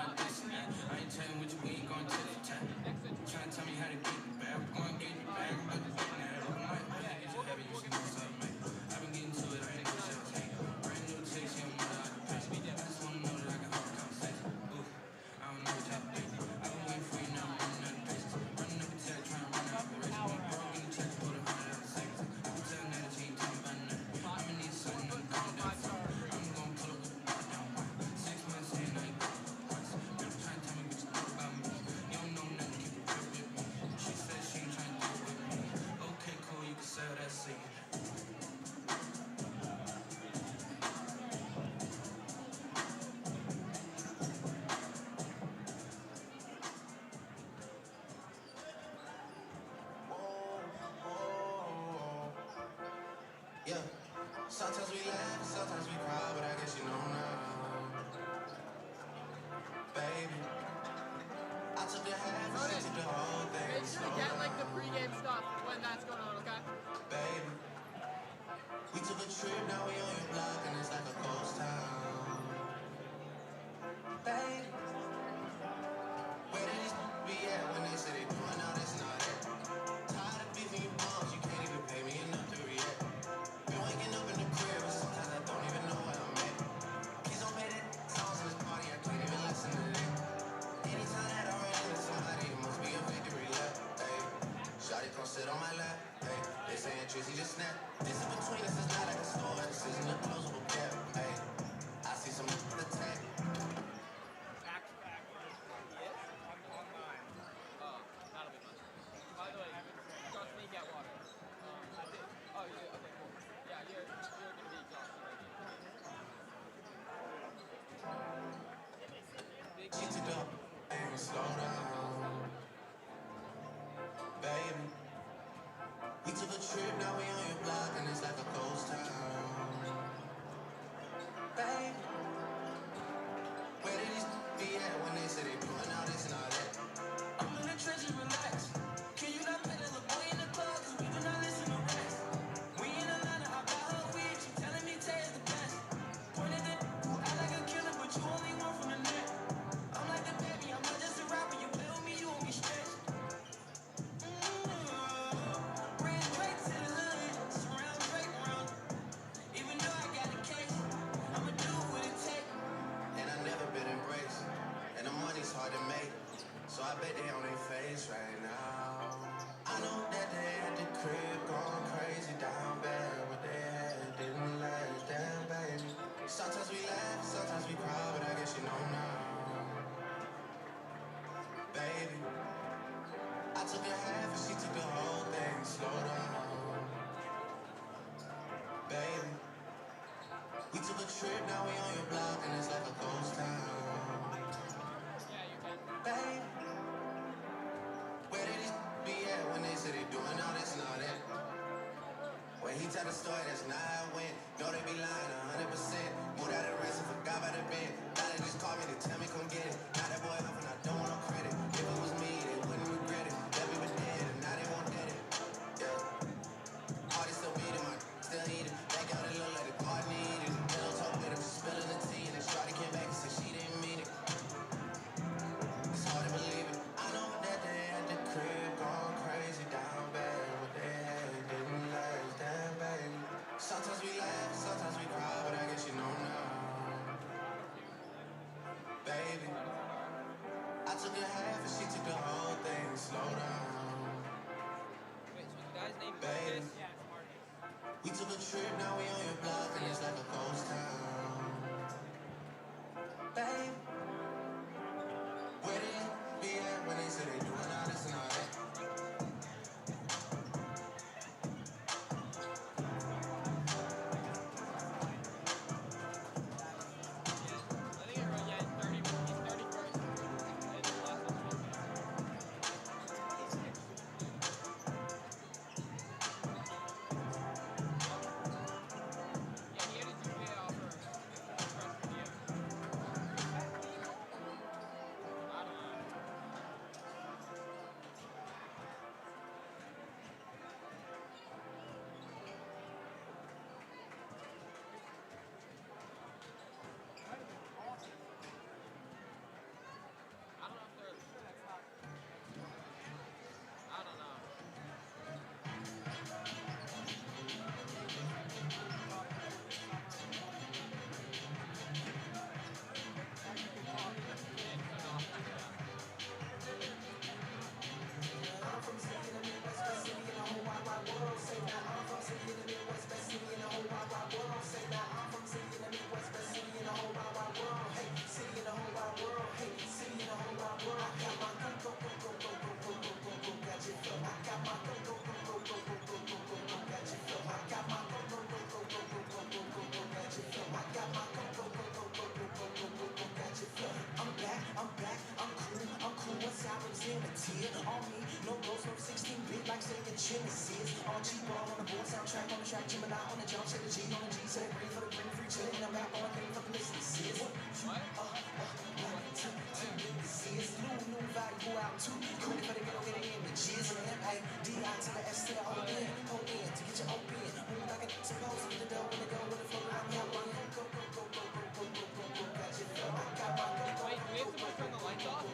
about this and that. I ain't telling what you ain't gon' tell you tap. Tryna tell me how to get the bag. I'm gonna get the bag. I'm gonna get that. Open my bag, get you heavy. You should know something, man. I've been getting to it. I ain't no shells. Hey, brand new chicks, you don't know that I can pass. I just wanna know that I can hold a conversation. Ooh, I don't know what y'all think. I've been waiting for you now. I'm running out of patience. Running up a tag, trying to run out the race. When broke in the check, put $100 savings. I can tell now that you ain't talking about nothing. I'ma need something. I'm coming down for. I'm gonna pull up with the bar down. 6 months in, I ain't got no price. Girl, trying to tell me what you know about me. You don't know nothing, keep it real with me. She said she ain't trying to do it with me. Okay, cool, you can sell that seed. Yeah, sometimes we laugh and sometimes we cry, but I guess you know now, baby. I took the half and she took the whole thing. Make sure to get like the pregame stuff when that's going on, okay? Baby, we took a trip, now we on your block and it's like a ghost town. Baby, where did these be at when they say they doing all this and all that? Tired of beefing you bums, you can't even pay me enough to react. Been waking up in the crib and sometimes I don't even know where I'm at. Please don't play that songs in this party, I can't even listen to that. Anytime that I run into somebody, it must be a victory lap. Hey, shawty gon' sit on my lap. Hey, they saying Trizzy just snap. This in between us is not like a store, this isn't a closable gap. Hey, I see some attack. That'll be much. By the way, trust me, get water. I did. Oh, you did? Okay, cool. Yeah, you're gonna be exhausted. She took the and slow down, baby. We took a trip, now we on your block and it's like a ghost town. Baby, where did these be at when they say they doing all this and all that? I'm in the trenches, relax. Can you not pay the little boy in the club? Cause we do not listen to rest. We in Atlanta, I got her weed. She telling me Tay is the best. Pointed at who act like a killer, but you only one from the net. I'm like the baby, I'm not just a rapper. You play with me, you won't be stretched. Bring Drake to the hood, surround Drake around. Even though I got a case, I'ma do what it takes. And I never been embraced, and the money's hard to make. So I bet they on their face right now. I know that they at the crib going crazy down bad. What they had didn't last, damn baby. Sometimes we laugh, sometimes we cry, but I guess you know now, baby. I took a half and she took the whole thing. Slow down, baby. We took a trip, now we on your block and it's like a ghost town. Baby, where did these be at when they say they doing all this and all that? When he tell the story, that's not how it went. No, they be lying 100%. Moved out of the rest and forgot about the bed. Now they just call me to tell me come get it. Now that boy off and I don't want no credit. If it was me, they wouldn't regret it. Left me with dead and now they won't get it. Yeah. All this still beating, my still eating. Back out it look like the garden eating. Pillow talk with him, just spilling the tea. And then Shawty came back and said she didn't mean it. It's hard to believe it. I know that they at the crib going crazy down bad. What they had didn't last, damn baby. Sometimes we laugh, sometimes we cry, but I guess you know now, baby. I took a half and she took the whole thing. Slow down, Wait, so the guy's name baby. is? Yeah, it's Marty. We took a trip, now we on your block and it's like a ghost town, baby. Where did you be at when they say they doing all this and all that? I think everyone, yeah, it's 30, he's 31st. It's the last one. Wait, we have to turn the lights off?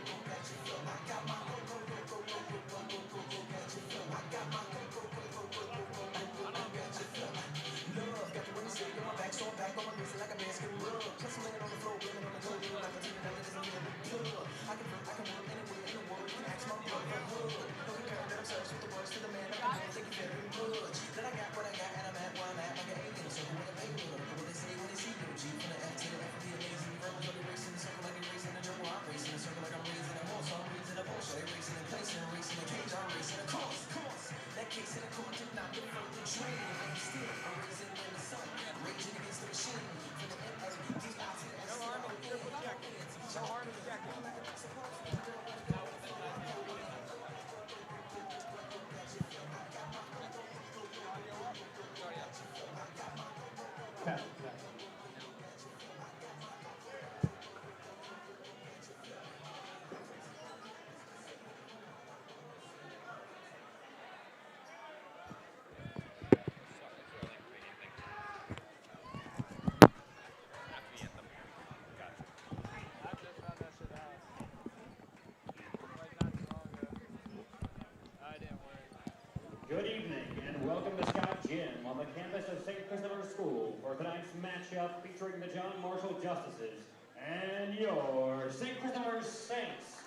Good evening and welcome to Scott Gym on the campus of St. Christopher's School for tonight's matchup featuring the John Marshall Justices and your St. Christopher's Saints.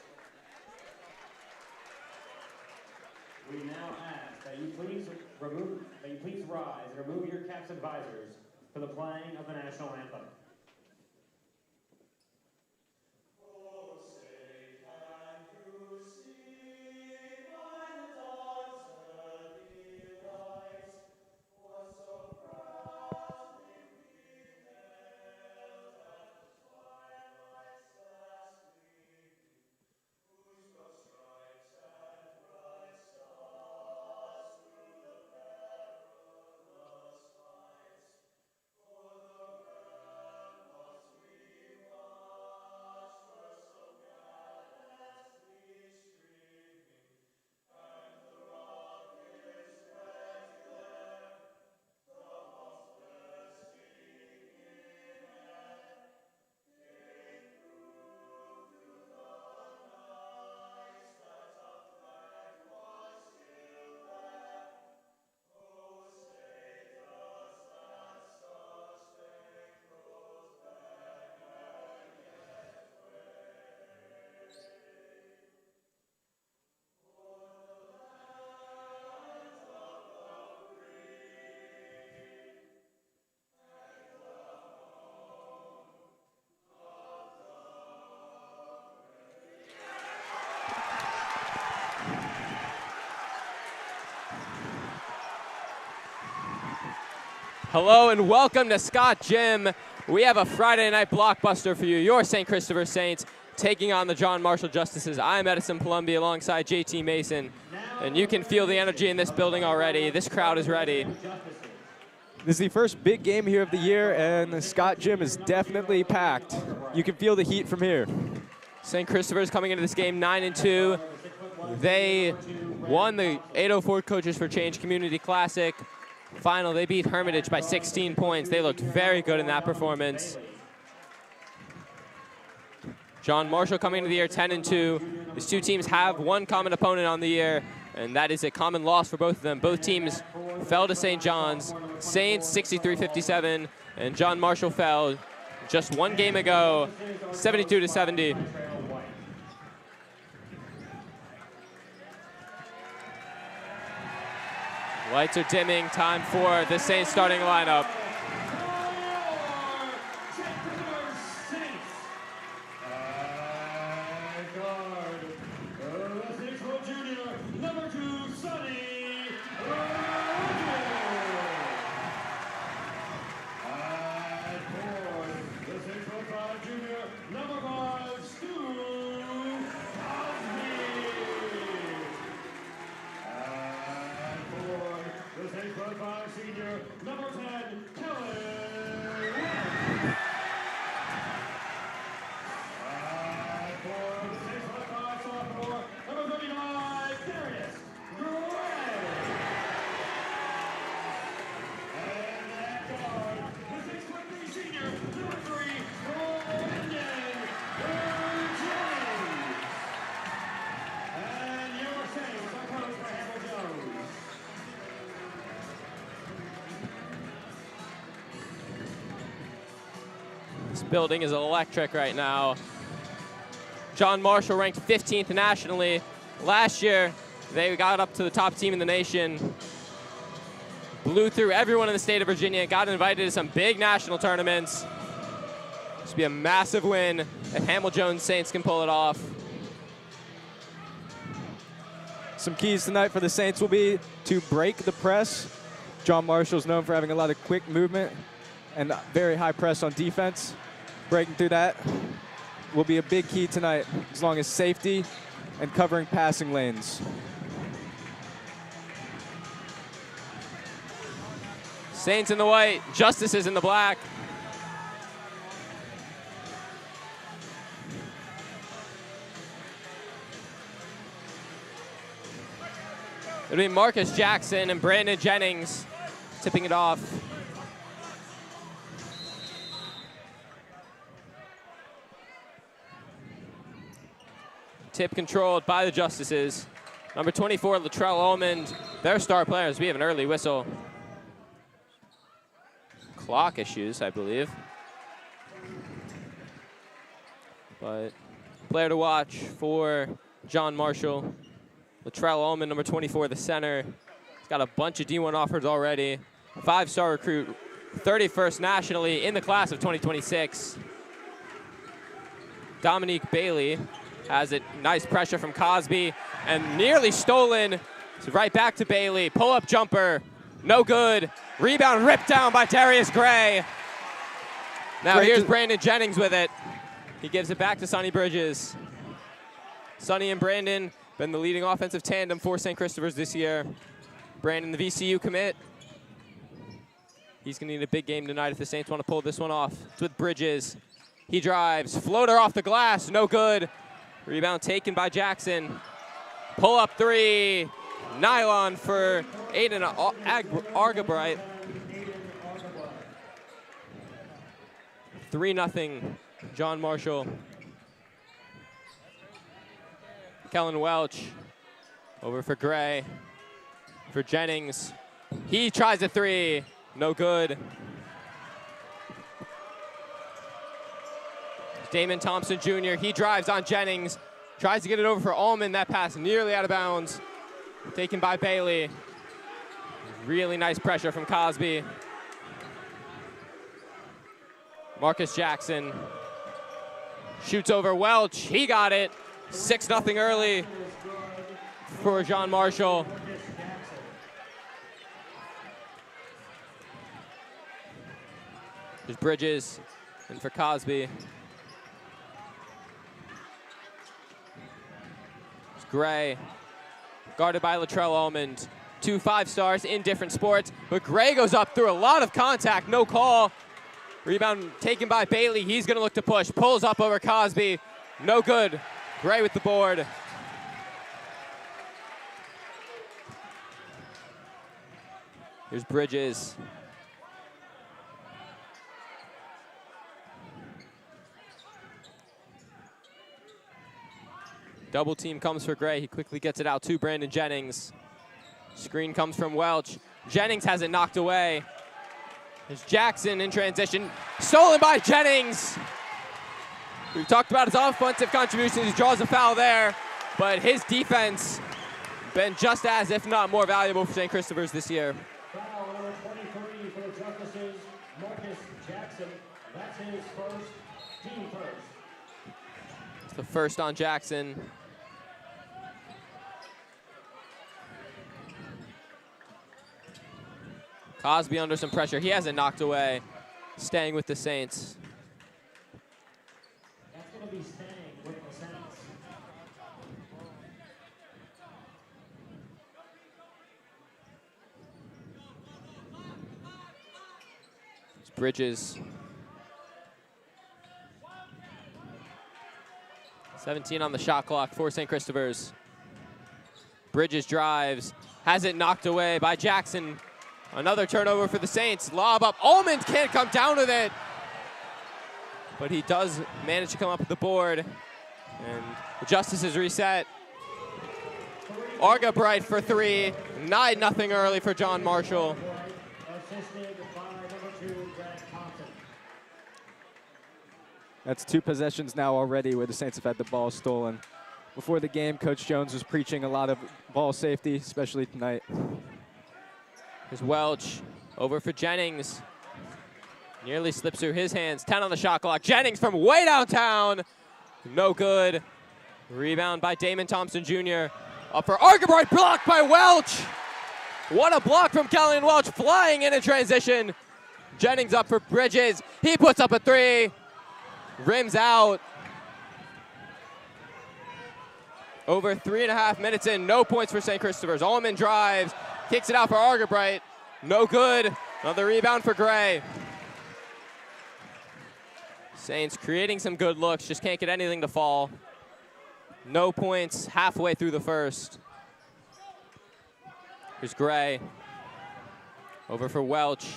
We now ask that you please rise and remove your caps and visors for the playing of the national anthem. Hello and welcome to Scott Gym. We have a Friday night blockbuster for you. Your St. Christopher Saints taking on the John Marshall Justices. I'm Edison Palumbi alongside JT Mason. And you can feel the energy in this building already. This crowd is ready. This is the first big game here of the year, and the Scott Gym is definitely packed. You can feel the heat from here. St. Christopher's coming into this game 9-2. They won the 804 Coaches for Change Community Classic final. They beat Hermitage by 16 points. They looked very good in that performance. John Marshall coming into the year 10-2. These two teams have one common opponent on the year, and that is a common loss for both of them. Both teams fell to St. John's. Saints 63-57, and John Marshall fell just one game ago, 72-70. Lights are dimming. Time for the Saints starting lineup. building is electric right now. John Marshall ranked 15th nationally. Last year, they got up to the top team in the nation, blew through everyone in the state of Virginia, got invited to some big national tournaments. This would be a massive win if Hamill-Jones Saints can pull it off. Some keys tonight for the Saints will be to break the press. John Marshall's known for having a lot of quick movement and very high press on defense. Breaking through that will be a big key tonight, as long as safety and covering passing lanes. Saints in the white, Justices in the black. It'll be Marcus Jackson and Brandon Jennings tipping it off. Tip controlled by the Justices. Number 24, Latrell Almond, their star players. We have an early whistle. Clock issues, I believe. But player to watch for John Marshall. Latrell Almond, number 24, the center. He's got a bunch of D1 offers already. 5-star recruit, 31st nationally in the class of 2026. Dominique Bailey has it. Nice pressure from Cosby and nearly stolen. It's right back to Bailey. Pull-up jumper, no good. Rebound ripped down by Darius Gray. Now here's Brandon Jennings with it. He gives it back to Sonny Bridges. Sonny and Brandon been the leading offensive tandem for St. Christopher's this year. Brandon, the VCU commit. He's gonna need a big game tonight if the Saints want to pull this one off. It's with Bridges. He drives, floater off the glass, no good. Rebound taken by Jackson. Pull up three, nylon for Aiden Argabright. 3-0, John Marshall. Kellen Welch over for Gray, for Jennings. He tries a three, no good. Damon Thompson Jr., he drives on Jennings, tries to get it over for Almond. That pass nearly out of bounds, taken by Bailey. Really nice pressure from Cosby. Marcus Jackson shoots over Welch, he got it. 6-0 early for John Marshall. There's Bridges and for Cosby. There's Gray, guarded by Latrell Almond. 2 5-stars in different sports, but Gray goes up through a lot of contact, no call. Rebound taken by Bailey, he's gonna look to push, pulls up over Cosby, no good. Gray with the board. Here's Bridges. Double team comes for Gray. He quickly gets it out to Brandon Jennings. Screen comes from Welch. Jennings has it knocked away. There's Jackson in transition. Stolen by Jennings. We've talked about his offensive contributions. He draws a foul there, but his defense been just as, if not more, valuable for St. Christopher's this year. Foul number 23 for the Justices, Marcus Jackson. That's his first, team first. It's the first on Jackson. Cosby under some pressure. He has it knocked away, staying with the Saints. That's going to be staying with the Saints. It's Bridges. 17 on the shot clock for St. Christopher's. Bridges drives, has it knocked away by Jackson. Another turnover for the Saints. Lob up. Almond can't come down with it. But he does manage to come up with the board. And the Justices reset. Argabright for three. 9-0 early for John Marshall. Assisted by number 2, Brad Thompson. That's 2 possessions now already where the Saints have had the ball stolen. Before the game, Coach Jones was preaching a lot of ball safety, especially tonight. Here's Welch over for Jennings. Nearly slips through his hands. 10 on the shot clock. Jennings from way downtown. No good. Rebound by Damon Thompson Jr. Up for Argabright, blocked by Welch. What a block from Kellen Welch, flying in transition. Jennings up for Bridges. He puts up a 3. Rims out. Over 3.5 minutes in, no points for St. Christopher's. Allman drives, kicks it out for Argabright. No good. Another rebound for Gray. Saints creating some good looks, just can't get anything to fall. No points halfway through the first. Here's Gray. Over for Welch.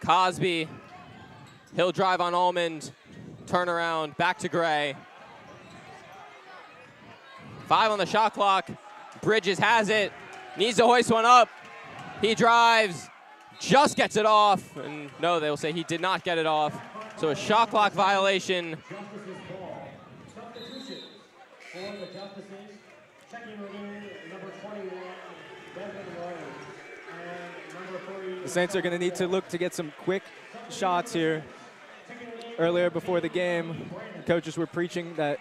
Cosby. He'll drive on Almond. Turnaround, back to Gray. 5 on the shot clock. Bridges has it. Needs to hoist one up. He drives. Just gets it off. And no, they will say he did not get it off. So a shot clock violation. Justices ball. Substitutions for the Justices. Checking in number 21, Devin Rose. And number 3. The Saints are going to need to look to get some quick shots here. Earlier before the game, coaches were preaching that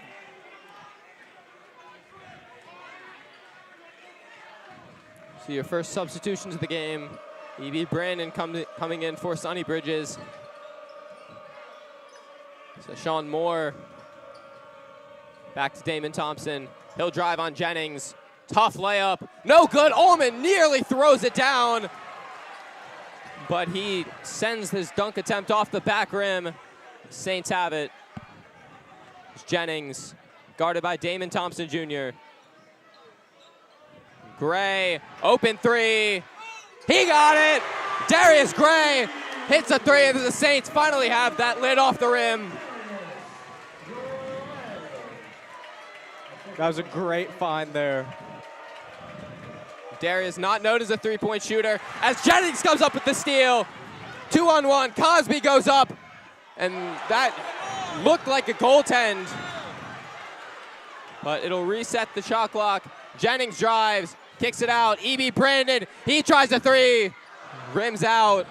so your first substitutions of the game. E.B. Brandon coming in for Sonny Bridges. So Sean Moore back to Damon Thompson. He'll drive on Jennings. Tough layup. No good. Allman nearly throws it down. But he sends his dunk attempt off the back rim. Saints have it. It's Jennings, guarded by Damon Thompson Jr. Gray, open 3. He got it! Darius Gray hits a 3, and the Saints finally have that lid off the rim. that was a great find there. Darius not known as a 3-point shooter as Jennings comes up with the steal. 2-on-1, Cosby goes up, and that looked like a goaltend. But it'll reset the shot clock. Jennings drives, kicks it out. E.B. Brandon, he tries a 3, rims out.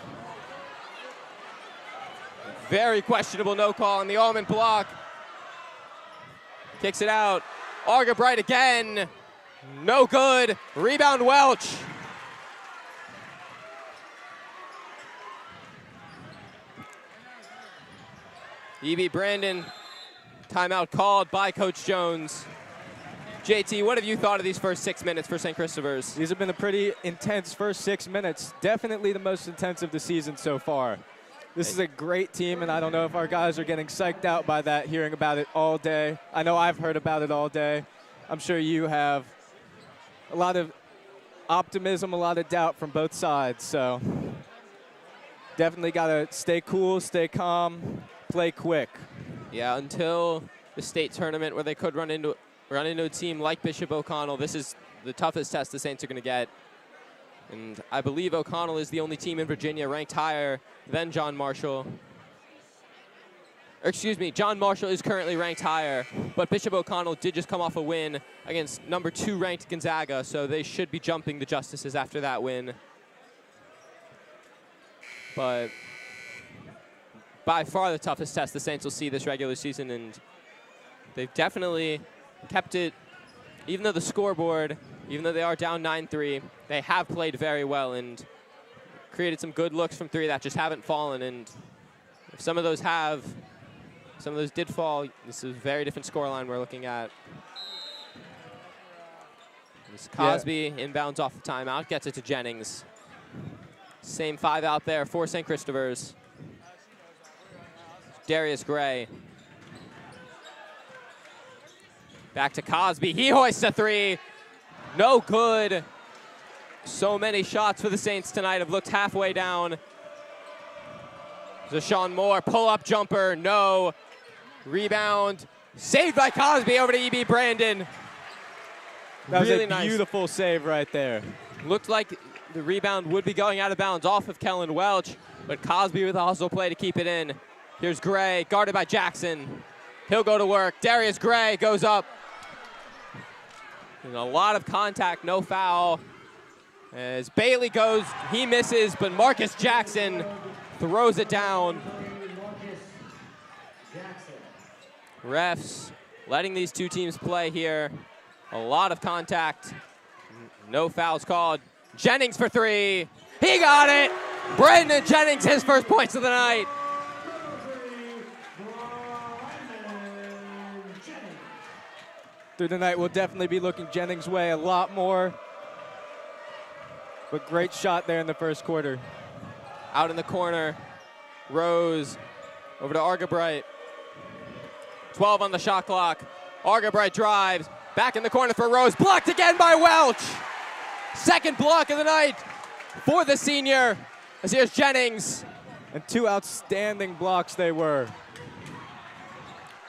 Very questionable no call on the Allman block. Kicks it out. Argabright again. No good. Rebound Welch. E.B. Brandon, timeout called by Coach Jones. JT, what have you thought of these first 6 minutes for St. Christopher's? These have been a pretty intense first 6 minutes. Definitely the most intense of the season so far. This is a great team, and I don't know if our guys are getting psyched out by that, hearing about it all day. I know I've heard about it all day. I'm sure you have. A lot of optimism, a lot of doubt from both sides. So definitely got to stay cool, stay calm, play quick. Yeah, until the state tournament where they could run into a team like Bishop O'Connell, this is the toughest test the Saints are going to get. And I believe O'Connell is the only team in Virginia ranked higher than John Marshall. Or excuse me, John Marshall is currently ranked higher, but Bishop O'Connell did just come off a win against number 2 ranked Gonzaga, so they should be jumping the Justices after that win. But by far the toughest test the Saints will see this regular season, and they've definitely kept it, even though the scoreboard, even though they are down 9-3, they have played very well and created some good looks from 3 that just haven't fallen. And if some of those did fall, this is a very different scoreline we're looking at. This Cosby inbounds off the timeout, gets it to Jennings. Same 5 out there for St. Christopher's. Darius Gray. Back to Cosby, he hoists a 3. No good. So many shots for the Saints tonight have looked halfway down. There's a Sean Moore pull-up jumper, no. Rebound, saved by Cosby over to E.B. Brandon. That was really a nice. beautiful save right there. Looked like the rebound would be going out of bounds off of Kellen Welch, but Cosby with a hustle play to keep it in. Here's Gray, guarded by Jackson. He'll go to work. Darius Gray goes up. And a lot of contact, no foul. As Bailey goes, he misses, but Marcus Jackson throws it down. Refs letting these two teams play here. A lot of contact. No fouls called. Jennings for three. He got it. Brandon Jennings, his first points of the night. Through the night, we'll definitely be looking Jennings' way a lot more. But great shot there in the first quarter. Out in the corner, Rose over to Argabright. 12 on the shot clock. Argabright drives, back in the corner for Rose. Blocked again by Welch. Second block of the night for the senior. As here's Jennings. And two outstanding blocks they were.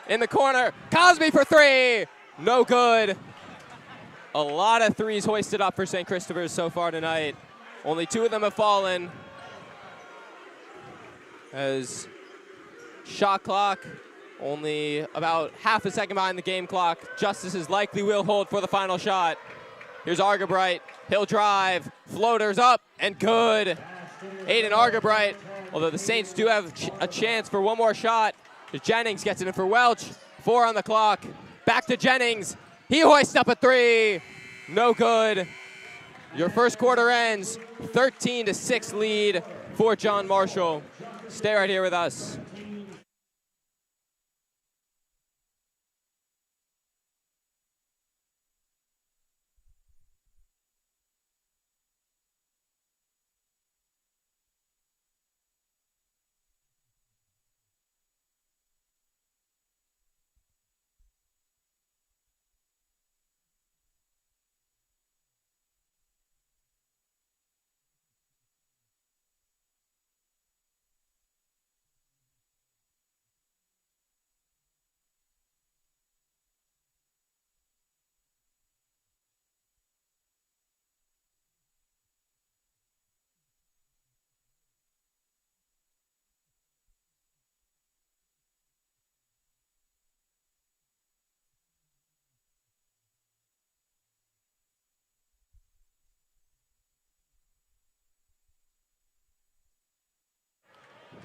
In the corner, Cosby for three. No good. A lot of threes hoisted up for St. Christopher's so far tonight. Only two of them have fallen. As shot clock, only about half a second behind the game clock. Justices likely will hold for the final shot. Here's Argabright. He'll drive. Floaters up and good. Aiden Argabright. Although the Saints do have a chance for one more shot. Jennings gets it in for Welch. 4 on the clock. Back to Jennings. He hoists up a three. No good. Your first quarter ends 13-6 lead for John Marshall. Stay right here with us.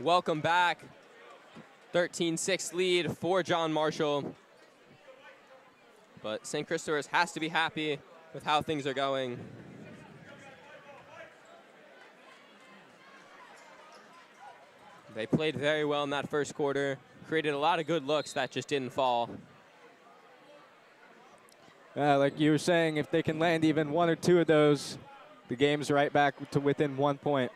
Welcome back. 13-6 lead for John Marshall. But St. Christopher's has to be happy with how things are going. They played very well in that first quarter, created a lot of good looks that just didn't fall. Like you were saying, if they can land even one or two of those, the game's right back to within 1 point.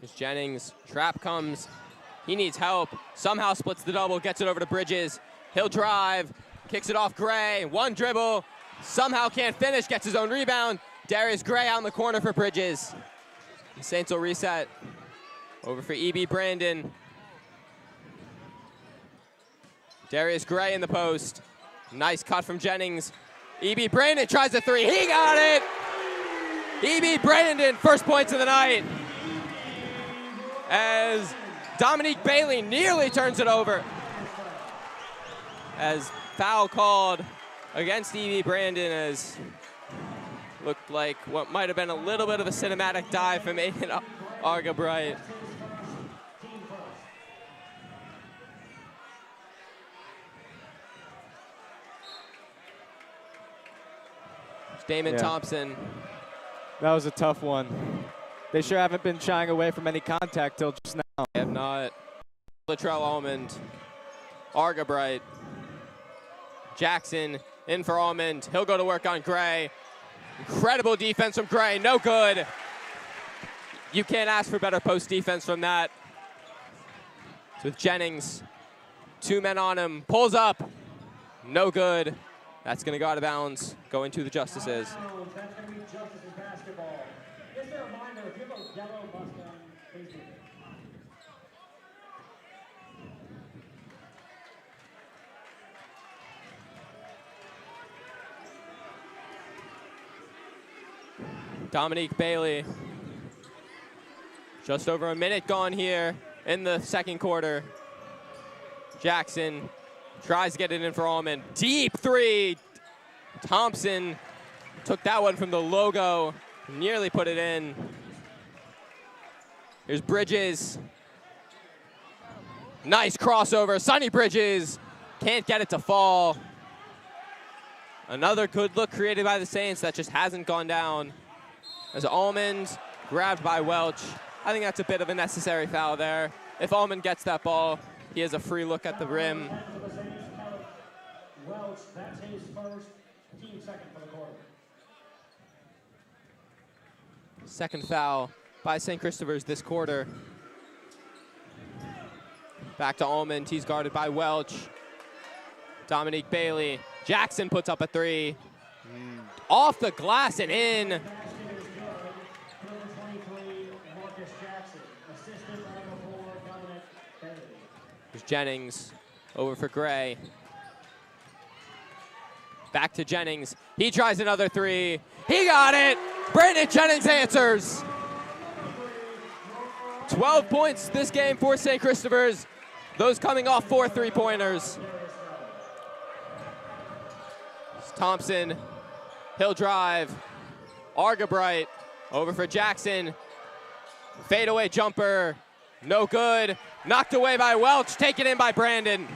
Here's Jennings, trap comes, he needs help, somehow splits the double, gets it over to Bridges. He'll drive, kicks it off Gray, one dribble, somehow can't finish, gets his own rebound. Darius Gray out in the corner for Bridges. The Saints will reset. Over for E.B. Brandon. Darius Gray in the post. Nice cut from Jennings. E.B. Brandon tries a three, he got it! E.B. Brandon, first points of the night. As Dominique Bailey nearly turns it over. As foul called against E.B. Brandon, as looked like what might have been a little bit of a cinematic dive from Aiden Argabright. Damon Thompson. That was a tough one. They sure haven't been shying away from any contact till just now. They have not. Latrell Almond, Argabright, Jackson in for Almond. He'll go to work on Gray. Incredible defense from Gray, no good. You can't ask for better post defense from that. It's with Jennings, 2 men on him, pulls up, no good. That's gonna go out of bounds, going to the Justices. That's gonna be Justices basketball. Just a reminder, if you have a yellow Mustang, please do it. Dominique Bailey Just over a minute gone here in the second quarter. Jackson tries to get it in for Allman. Deep three. Thompson took that one from the logo, nearly put it in. Here's Bridges. Nice crossover. Sonny Bridges can't get it to fall. Another good look created by the Saints that just hasn't gone down. As Allman grabbed by Welch. I think that's a bit of a necessary foul there. If Allman gets that ball, he has a free look at the rim. Welch, that's his first, team second for the quarter. Second foul by St. Christopher's this quarter. Back to Allman. He's guarded by Welch. Dominique Bailey. Jackson puts up a three. Off the glass and in. Here's Jennings over for Gray. Back to Jennings. He tries another three. He got it. Brandon Jennings answers. 12 points this game for St. Christopher's. Those coming off 4 3-pointers. Thompson, he'll drive. Argabright over for Jackson. Fadeaway jumper, no good. Knocked away by Welch, taken in by Brandon.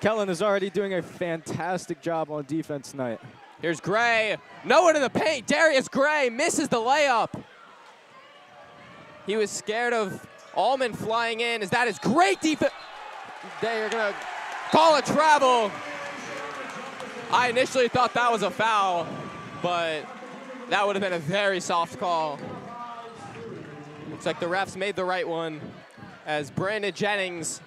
Kellen is already doing a fantastic job on defense tonight. Here's Gray, no one in the paint. Darius Gray misses the layup. He was scared of Allman flying in, as that is great defense. They're gonna call a travel. I initially thought that was a foul, but that would have been a very soft call. Looks like the refs made the right one, as Brandon Jennings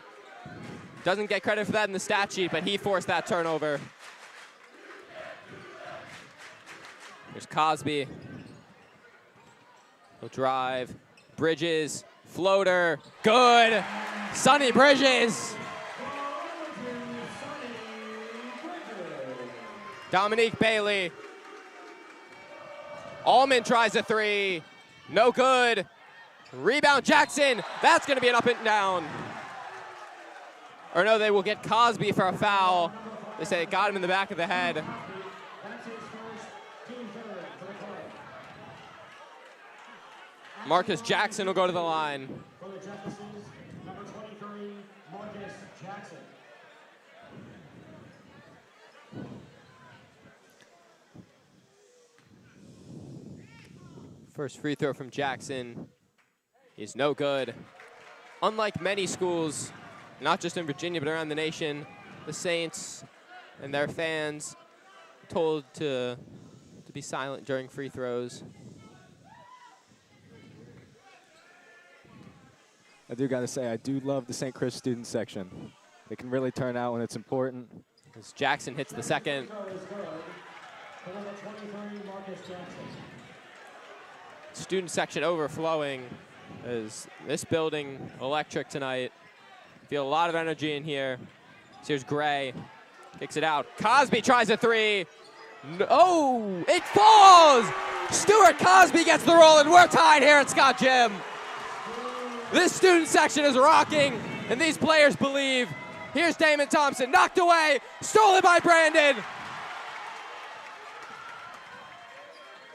doesn't get credit for that in the stat sheet, but he forced that turnover. There's Cosby. He'll drive. Bridges, floater, good. Sonny Bridges. Dominique Bailey. Allman tries a three. No good. Rebound Jackson. That's going to be an up and down. Or no, they will get Cosby for a foul. They say it got him in the back of the head. Marcus Jackson will go to the line. For the Justices, number 23, Marcus Jackson. First free throw from Jackson is no good. Unlike many schools, not just in Virginia, but around the nation, the Saints and their fans told to be silent during free throws. I do got to say, I do love the St. Chris student section. They can really turn out when it's important. As Jackson hits the second. Student section overflowing. As this building electric tonight. Feel a lot of energy in here. So here's Gray. Kicks it out. Cosby tries a three. No, it falls! Stuart Cosby gets the roll, and we're tied here at Scott Gym. This student section is rocking, and these players believe. Here's Damon Thompson, knocked away, stolen by Brandon.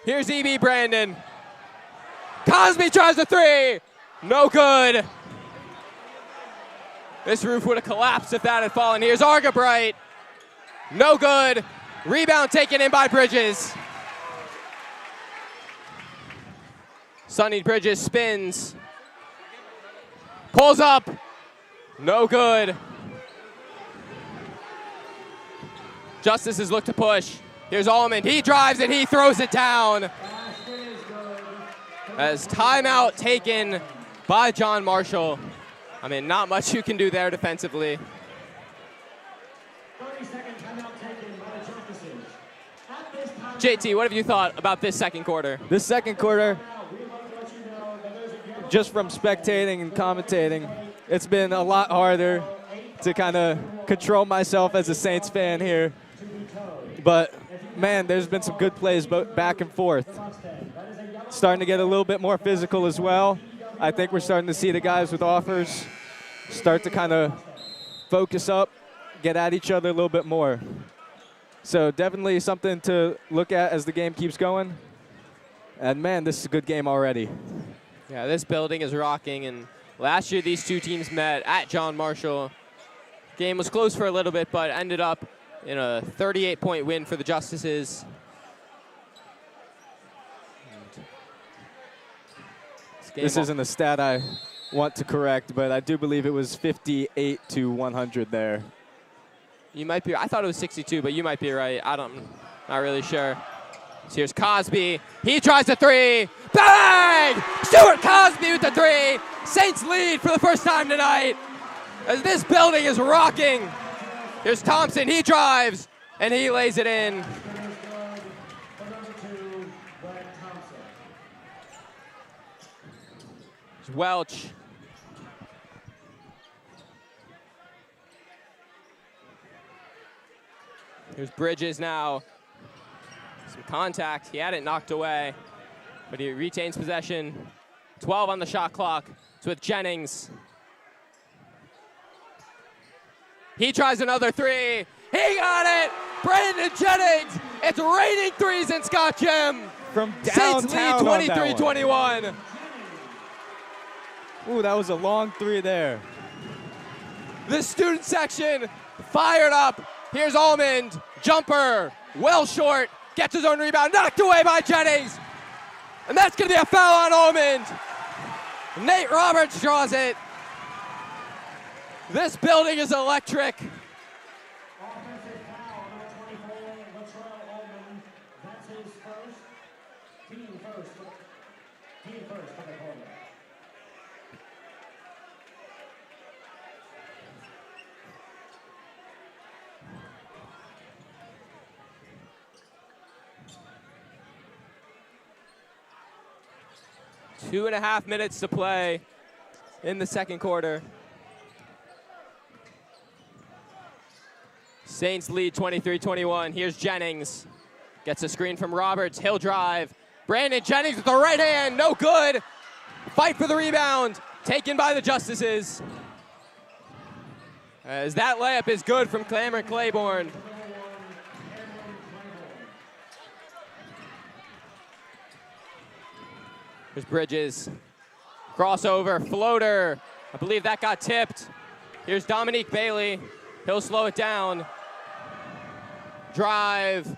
Here's E.B. Brandon. Cosby tries the three, no good. This roof would have collapsed if that had fallen. Here's Argabright, no good. Rebound taken in by Bridges. Sonny Bridges spins. Pulls up, no good. Justices look to push. Here's Allman, he drives and he throws it down. As timeout taken by John Marshall. I mean, not much you can do there defensively. 30-second timeout taken by the Justices. At this time, JT, what have you thought about this second quarter? This second quarter, just from spectating and commentating, it's been a lot harder to kind of control myself as a Saints fan here. But, man, there's been some good plays back and forth. Starting to get a little bit more physical as well. I think we're starting to see the guys with offers start to kind of focus up, get at each other a little bit more. So definitely something to look at as the game keeps going. And man, this is a good game already. Yeah, this building is rocking, and last year these two teams met at John Marshall. Game was close for a little bit, but ended up in a 38-point win for the Justices. This isn't a stat I want to correct, but I do believe it was 58-100 there. You might be. I thought it was 62, but you might be right. Not really sure. So here's Cosby. He tries a three. Bang! Stuart Cosby with the three. Saints lead for the first time tonight as this building is rocking. Here's Thompson. He drives, and he lays it in. Here's Welch. Here's Bridges now. Some contact. He had it knocked away, but he retains possession. 12 on the shot clock. It's with Jennings. He tries another three. He got it! Brandon Jennings! It's raining threes in Scott Gym. From downtown. Saints lead 23-21. Ooh, that was a long three there. The student section fired up. Here's Almond. Jumper. Well short. Gets his own rebound. Knocked away by Jennings. And that's going to be a foul on Almond. Nate Roberts draws it. This building is electric. Offensive foul, number 24, Latrell Ullman. That's his first. Team first for the corner. Two and a half minutes to play in the second quarter. Saints lead 23-21. Here's Jennings. Gets a screen from Roberts. He'll drive. Brandon Jennings with the right hand. No good. Fight for the rebound. Taken by the Justices. As that layup is good from Cameron Claiborne. Here's Bridges. Crossover. Floater. I believe that got tipped. Here's Dominique Bailey. He'll slow it down. Drive.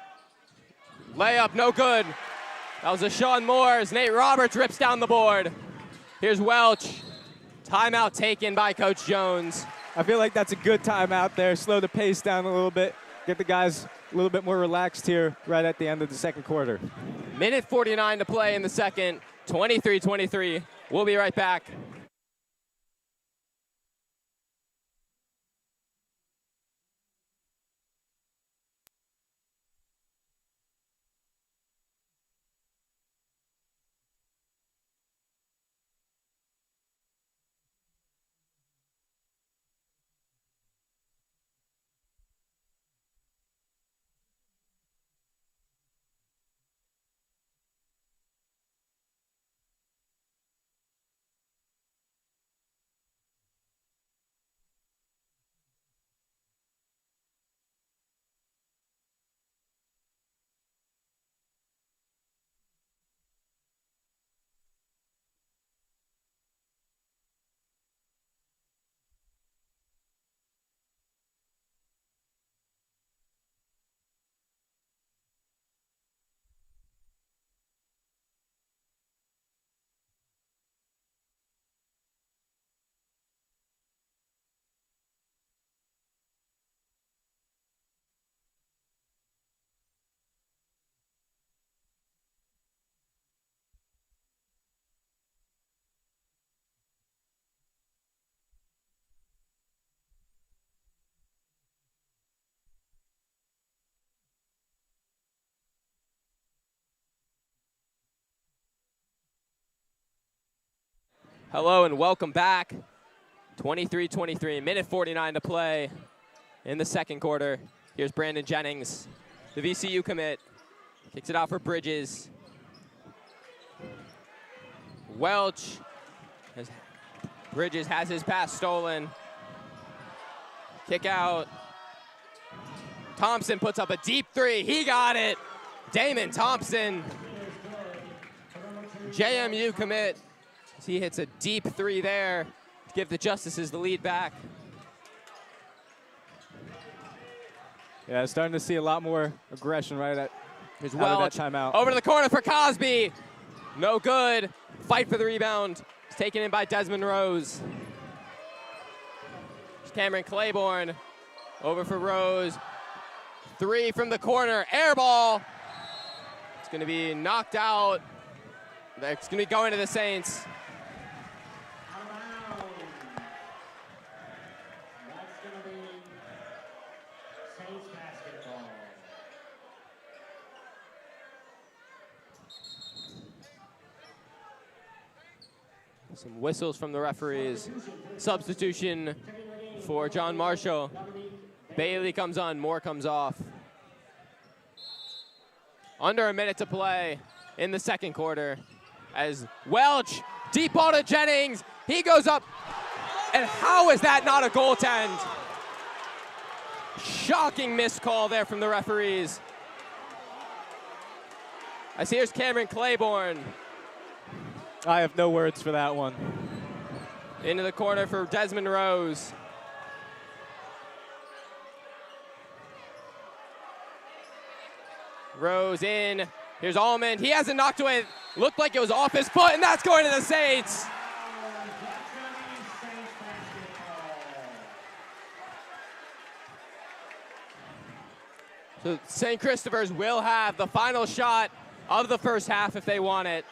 Layup, no good. That was a Sean Moore as Nate Roberts rips down the board. Here's Welch. Timeout taken by Coach Jones. I feel like that's a good timeout there. Slow the pace down a little bit. Get the guys a little bit more relaxed here right at the end of the second quarter. Minute 49 to play in the second. 23-23. We'll be right back. Hello and welcome back. 23-23, minute 49 to play in the second quarter. Here's Brandon Jennings, the VCU commit. Kicks it out for Bridges. Welch As Bridges has his pass stolen. Kick out. Thompson puts up a deep three. He got it. Damon Thompson, JMU commit. He hits a deep three there to give the Justices the lead back. Yeah, starting to see a lot more aggression right at Here's out of Welch that timeout. over to the corner for Cosby. No good. Fight for the rebound. It's taken in by Desmond Rose. Cameron Claiborne over for Rose. Three from the corner. Air ball. It's going to be knocked out. It's going to be going to the Saints. That's going to be Saints basketball. Some whistles from the referees. Substitution for John Marshall. Bailey comes on, Moore comes off. Under a minute to play in the second quarter as Welch, deep ball to Jennings. He goes up, and how is that not a goaltend? Shocking missed call there from the referees. As here's Cameron Claiborne. I have no words for that one. Into the corner for Desmond Rose. Rose in. Here's Almond. He hasn't knocked away. Looked like it was off his foot, and that's going to the Saints. So St. Christopher's will have the final shot of the first half if they want it.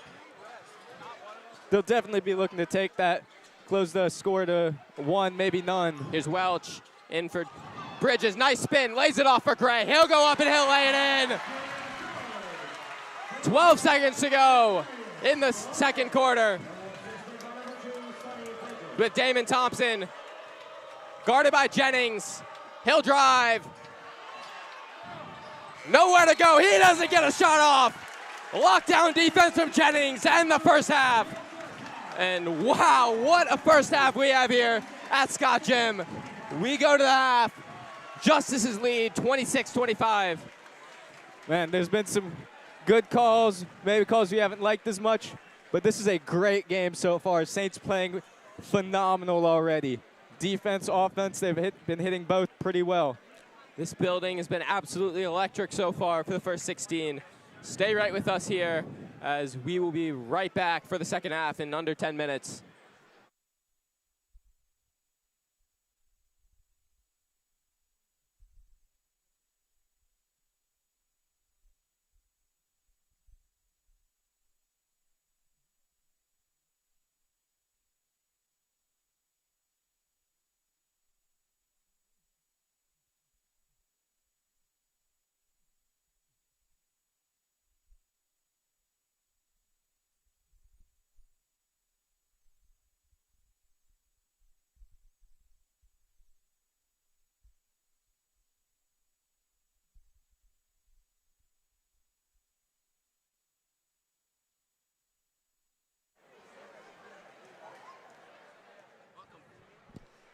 They'll definitely be looking to take that, close the score to 1, maybe none. Here's Welch in for Bridges. Nice spin. Lays it off for Gray. He'll go up and he'll lay it in. 12 seconds to go in the second quarter. With Damon Thompson guarded by Jennings. He'll drive. Nowhere to go. He doesn't get a shot off. Lockdown defense from Jennings to end the first half. And wow, what a first half we have here at Scott Gym. We go to the half. Justice's lead, 26-25. Man, there's been some good calls, maybe calls you haven't liked as much, but this is a great game so far. Saints playing phenomenal already. Defense, offense, they've been hitting both pretty well. This building has been absolutely electric so far for the first 16. Stay right with us here as we will be right back for the second half in under 10 minutes.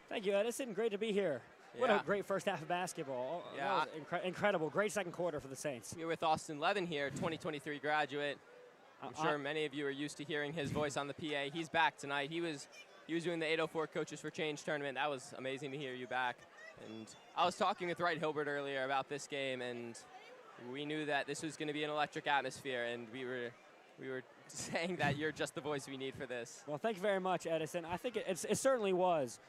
Thank you, Edison. Great to be here. What a great first half of basketball. Yeah. That was incredible. Great second quarter for the Saints. We're with Austin Levin here, 2023 graduate. I'm sure many of you are used to hearing his voice on the PA. He's back tonight. He was doing the 804 Coaches for Change tournament. That was amazing to hear you back. And I was talking with Wright Hilbert earlier about this game, and we knew that this was going to be an electric atmosphere, and we were saying that you're just the voice we need for this. Well, thank you very much, Edison. I think it certainly was.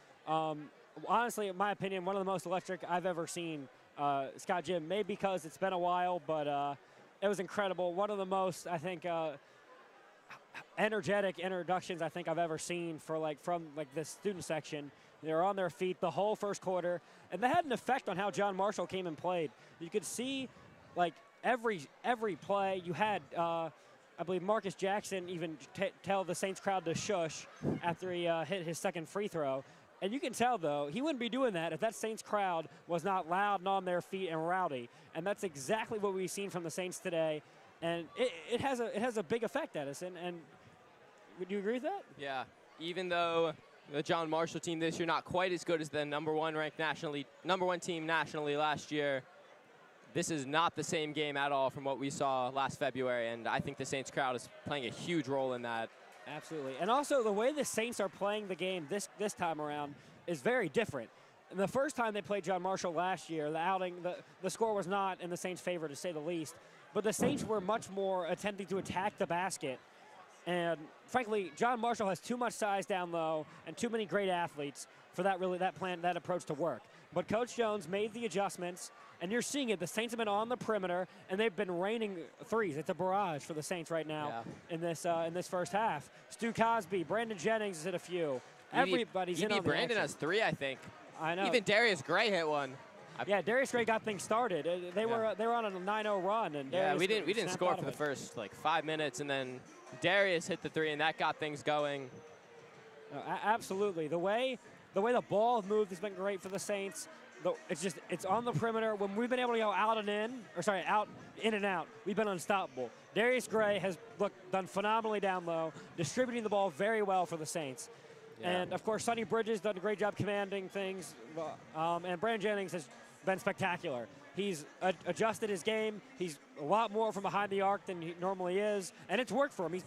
Honestly, in my opinion, one of the most electric I've ever seen Scott Gym. Maybe because it's been a while, but it was incredible. One of the most, I think, energetic introductions I think I've ever seen for from the student section. They were on their feet the whole first quarter, and that had an effect on how John Marshall came and played. You could see every play. You had I believe Marcus Jackson even tell the Saints crowd to shush after he hit his second free throw. And you can tell, though, he wouldn't be doing that if that Saints crowd was not loud and on their feet and rowdy. And that's exactly what we've seen from the Saints today. And it has a big effect, Edison. And would you agree with that? Yeah. even though the John Marshall team this year not quite as good as the number one team nationally last year, this is not the same game at all from what we saw last February, and I think the Saints crowd is playing a huge role in that. Absolutely. And also the way the Saints are playing the game this time around is very different. And the first time they played John Marshall last year, the score was not in the Saints' favor, to say the least. But the Saints were much more attempting to attack the basket. And frankly, John Marshall has too much size down low and too many great athletes for that approach to work. But Coach Jones made the adjustments, and you're seeing it. The Saints have been on the perimeter, and they've been raining threes. It's a barrage for the Saints right now in this first half. Stu Cosby, Brandon Jennings has hit a few. Everybody's in on the Brandon action. has 3, I think. I know. Even Darius Gray hit one. Yeah, Darius Gray got things started. They were on a 9-0 run, and Darius we didn't score for the first 5 minutes, and then Darius hit the 3, and that got things going. Absolutely, the way the ball moved has been great for the Saints. It's on the perimeter. When we've been able to go out and in and out, we've been unstoppable. Darius Gray has done phenomenally down low, distributing the ball very well for the Saints. Yeah. And of course, Sonny Bridges done a great job commanding things, and Brandon Jennings has been spectacular. He's adjusted his game. He's a lot more from behind the arc than he normally is, and it's worked for him. He's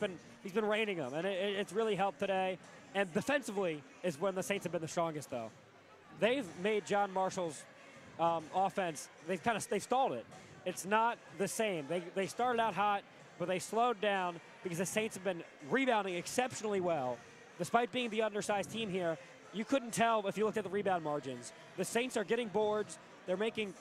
been raining them, and it's really helped today. And defensively is when the Saints have been the strongest, though. They've made John Marshall's offense. They've stalled it. It's not the same. They started out hot, but they slowed down because the Saints have been rebounding exceptionally well. Despite being the undersized team here, you couldn't tell if you looked at the rebound margins. The Saints are getting boards. They're making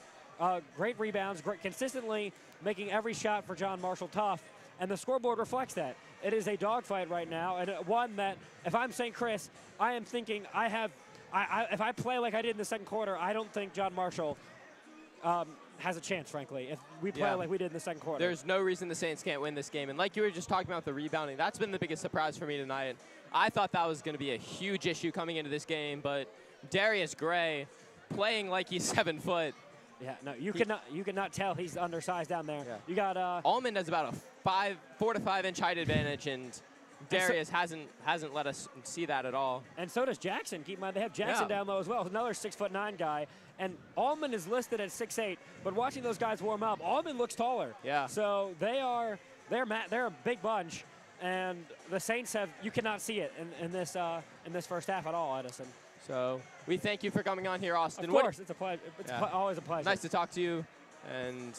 great rebounds, consistently making every shot for John Marshall tough, and the scoreboard reflects that. It is a dogfight right now, and one that, if I'm St. Chris, I am thinking if I play like I did in the second quarter, I don't think John Marshall has a chance, frankly, if we play like we did in the second quarter. There's no reason the Saints can't win this game. And like you were just talking about the rebounding, that's been the biggest surprise for me tonight. I thought that was going to be a huge issue coming into this game, but Darius Gray playing like he's 7 foot. Yeah, no, you cannot tell he's undersized down there. Yeah. You got Allman has about a 4 to 5 inch height advantage, and Darius hasn't let us see that at all. And so does Jackson. Keep in mind they have Jackson down low as well, another 6'9" guy. And Allman is listed at 6'8", but watching those guys warm up, Allman looks taller. Yeah. So they're a big bunch, and the Saints you cannot see it in this first half at all, Edison. So we thank you for coming on here, Austin. Of course, it's a pleasure. It's always a pleasure. Nice to talk to you, and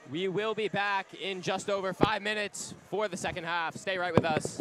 we will be back in just over 5 minutes for the second half. Stay right with us.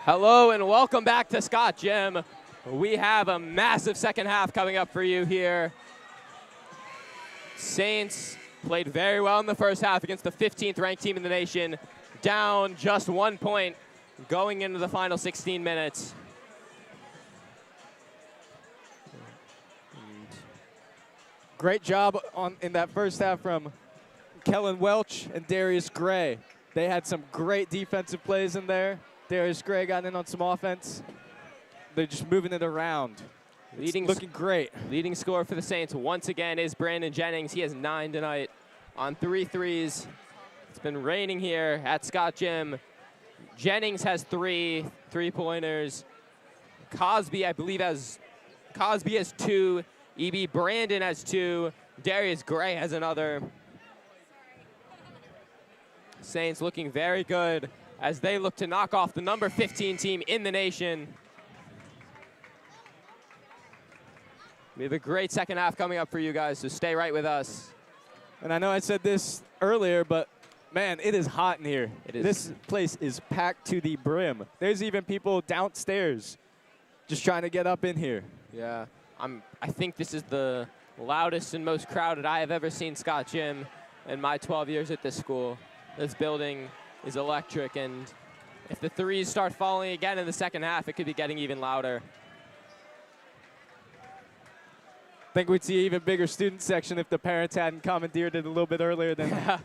Hello and welcome back to Scott Gym. We have a massive second half coming up for you here. Saints played very well in the first half against the 15th ranked team in the nation, down just 1 point going into the final 16 minutes. Great job in that first half from Kellen Welch and Darius Gray. They had some great defensive plays in there. Darius Gray got in on some offense. They're just moving it around. Looking great. Leading scorer for the Saints once again is Brandon Jennings. He has 9 tonight on 3 threes. It's been raining here at Scott Gym. Jennings has 3 3-pointers. Cosby, I believe, has 2. E.B. Brandon has 2. Darius Gray has another. Saints looking very good as they look to knock off the number 15 team in the nation. We have a great second half coming up for you guys, so stay right with us. And I know I said this earlier, but man, it is hot in here. It is. This place is packed to the brim. There's even people downstairs just trying to get up in here. Yeah, I think this is the loudest and most crowded I have ever seen Scott Gym in my 12 years at this school. This building is electric, and if the threes start falling again in the second half, it could be getting even louder. I think we'd see an even bigger student section if the parents hadn't commandeered it a little bit earlier than that.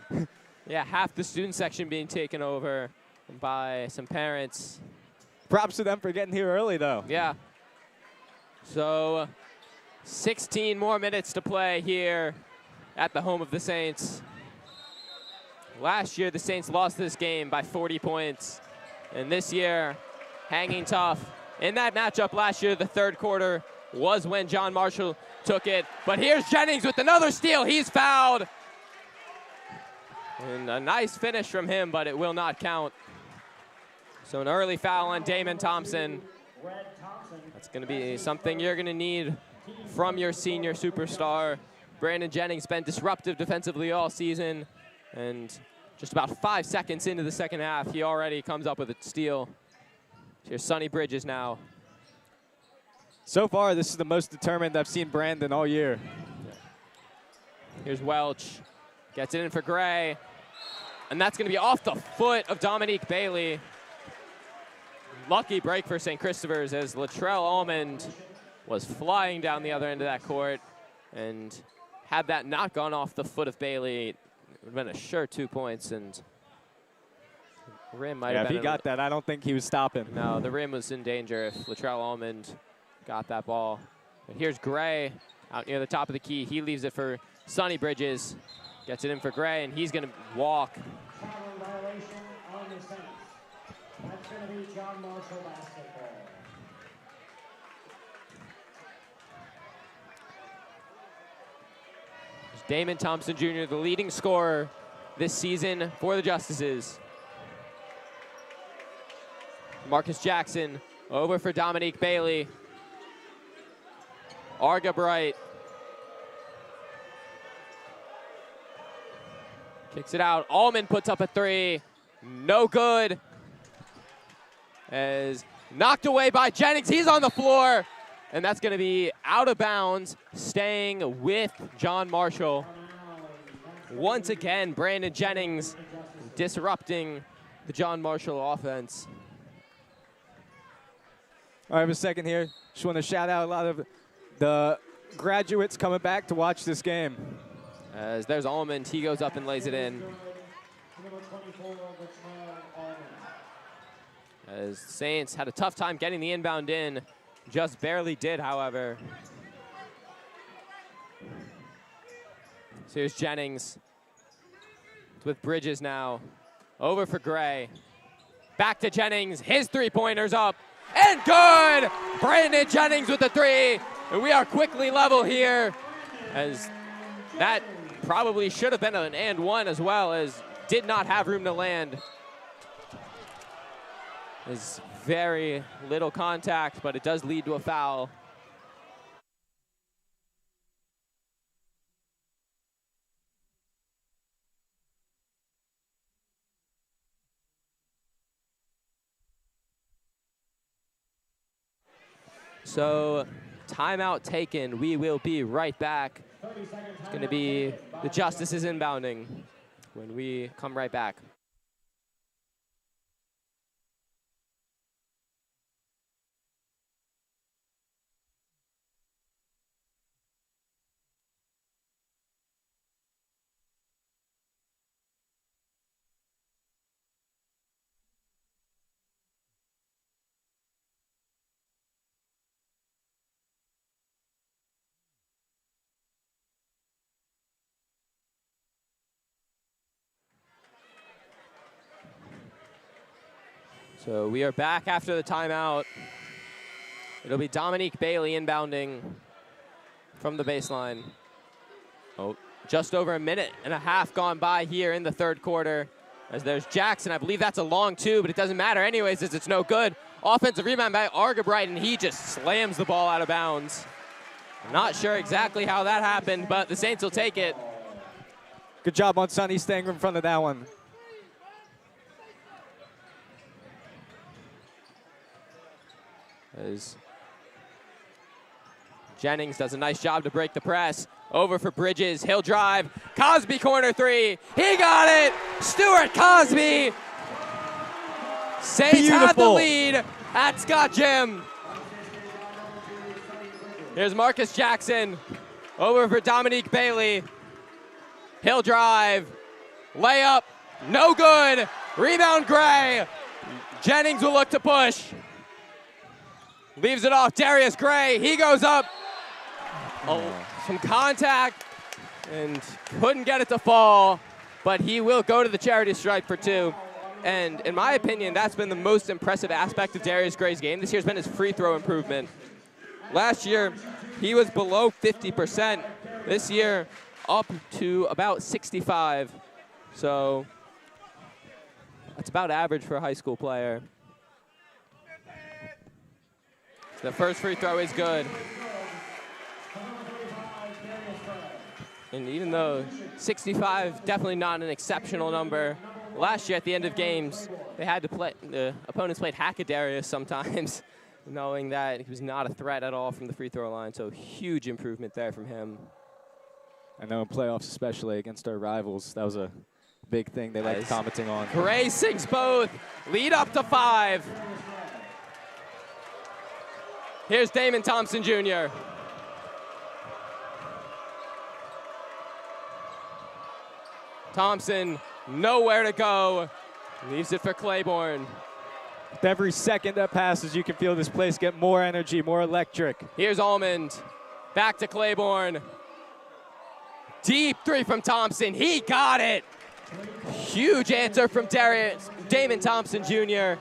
Yeah, half the student section being taken over by some parents. Props to them for getting here early, though. Yeah. So 16 more minutes to play here at the home of the Saints. Last year, the Saints lost this game by 40 points. And this year, hanging tough. In that matchup last year, the third quarter was when John Marshall took it. But here's Jennings with another steal. He's fouled. And a nice finish from him, but it will not count. So an early foul on Damon Thompson. That's going to be something you're going to need from your senior superstar. Brandon Jennings been disruptive defensively all season. And just about 5 seconds into the second half, he already comes up with a steal. Here's Sonny Bridges now. So far, this is the most determined I've seen Brandon all year. Here's Welch. Gets it in for Gray. And that's going to be off the foot of Dominique Bailey. Lucky break for St. Christopher's as Latrell Almond was flying down the other end of that court. And had that not gone off the foot of Bailey, it would have been a sure 2 points. And the rim might have been. If he got that, I don't think he was stopping. No, the rim was in danger if Latrell Almond got that ball. But here's Gray out near the top of the key. He leaves it for Sonny Bridges. Gets it in for Gray, and he's going to walk. Violation on the Saints. That's going to be John Marshall basketball. There's Damon Thompson Jr., the leading scorer this season for the Justices. Marcus Jackson over for Dominique Bailey. Arga Bright. Kicks it out. Allman puts up a 3. No good. As knocked away by Jennings. He's on the floor. And that's going to be out of bounds, staying with John Marshall. Once again, Brandon Jennings disrupting the John Marshall offense. I have a second here. Just want to shout out a lot of the graduates coming back to watch this game. As there's Almond, he goes up and lays it in. As Saints had a tough time getting the inbound in, just barely did, however. So here's Jennings. It's with Bridges now. Over for Gray. Back to Jennings. His three-pointer's up. And good! Brandon Jennings with the 3. And we are quickly level here, as that probably should have been an and one as well, as did not have room to land. There's very little contact, but it does lead to a foul. So timeout taken. We will be right back. It's going to be the Justices inbounding when we come right back. So we are back after the timeout. It'll be Dominique Bailey inbounding from the baseline. Oh, just over a minute and a half gone by here in the third quarter. As there's Jackson, I believe that's a long two, but it doesn't matter anyways as it's no good. Offensive rebound by Argabright, and he just slams the ball out of bounds. I'm not sure exactly how that happened, but the Saints will take it. Good job on Sonny staying in front of that one. As Jennings does a nice job to break the press. Over for Bridges, he'll drive. Cosby corner three, he got it! Stuart Cosby! Saints have the lead at Scott Gym. Here's Marcus Jackson, over for Dominique Bailey. He'll drive, layup, no good. Rebound Gray. Jennings will look to push. Leaves it off, Darius Gray, he goes up. Oh, some contact and couldn't get it to fall, but he will go to the charity stripe for two. And in my opinion, that's been the most impressive aspect of Darius Gray's game. This year's been his free throw improvement. Last year, he was below 50%. This year, up to about 65. So that's about average for a high school player. The first free throw is good. And even though 65, definitely not an exceptional number, last year at the end of games, they had to play, the opponents played Hackadarius sometimes, knowing that he was not a threat at all from the free throw line. So huge improvement there from him. I know in playoffs, especially against our rivals, that was a big thing they liked commenting on. Gray sinks both, lead up to 5. Here's Damon Thompson Jr. Thompson, nowhere to go. Leaves it for Claiborne. With every second that passes, you can feel this place get more energy, more electric. Here's Almond. Back to Claiborne. Deep three from Thompson. He got it. Huge answer from Damon Thompson Jr.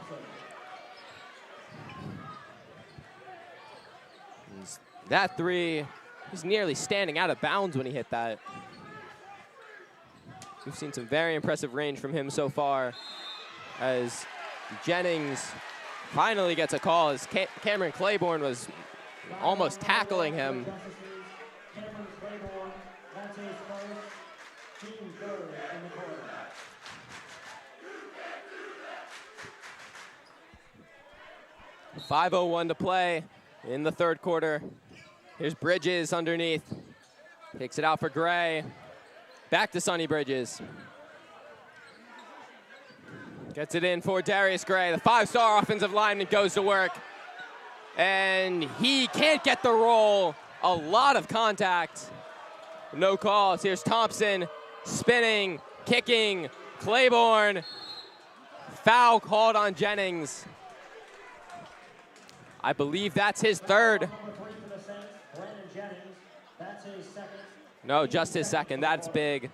That three, he's nearly standing out of bounds when he hit that. We've seen some very impressive range from him so far as Jennings finally gets a call as Cameron Claiborne was almost tackling him. Cameron Claiborne, that's his first, team third in the quarter. .501 to play in the third quarter. Here's Bridges underneath. Kicks it out for Gray. Back to Sonny Bridges. Gets it in for Darius Gray. The 5-star offensive lineman goes to work. And he can't get the roll. A lot of contact. No calls. Here's Thompson spinning, kicking. Claiborne. Foul called on Jennings. I believe that's his third. No, just his second. That's big.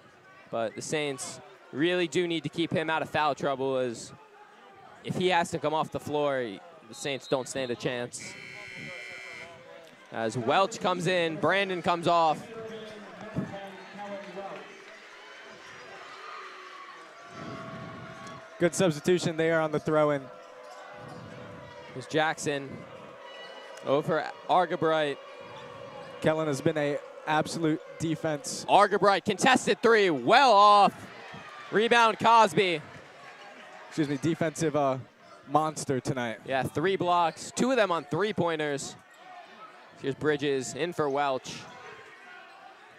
But the Saints really do need to keep him out of foul trouble, as if he has to come off the floor, the Saints don't stand a chance. As Welch comes in, Brandon comes off. Good substitution there on the throw-in. Here's Jackson over Argabright. Kellen has been a absolute defense. Argabright contested three, well off. Rebound Cosby. Excuse me, defensive monster tonight. Yeah, 3 blocks, 2 of them on 3-pointers. Here's Bridges in for Welch.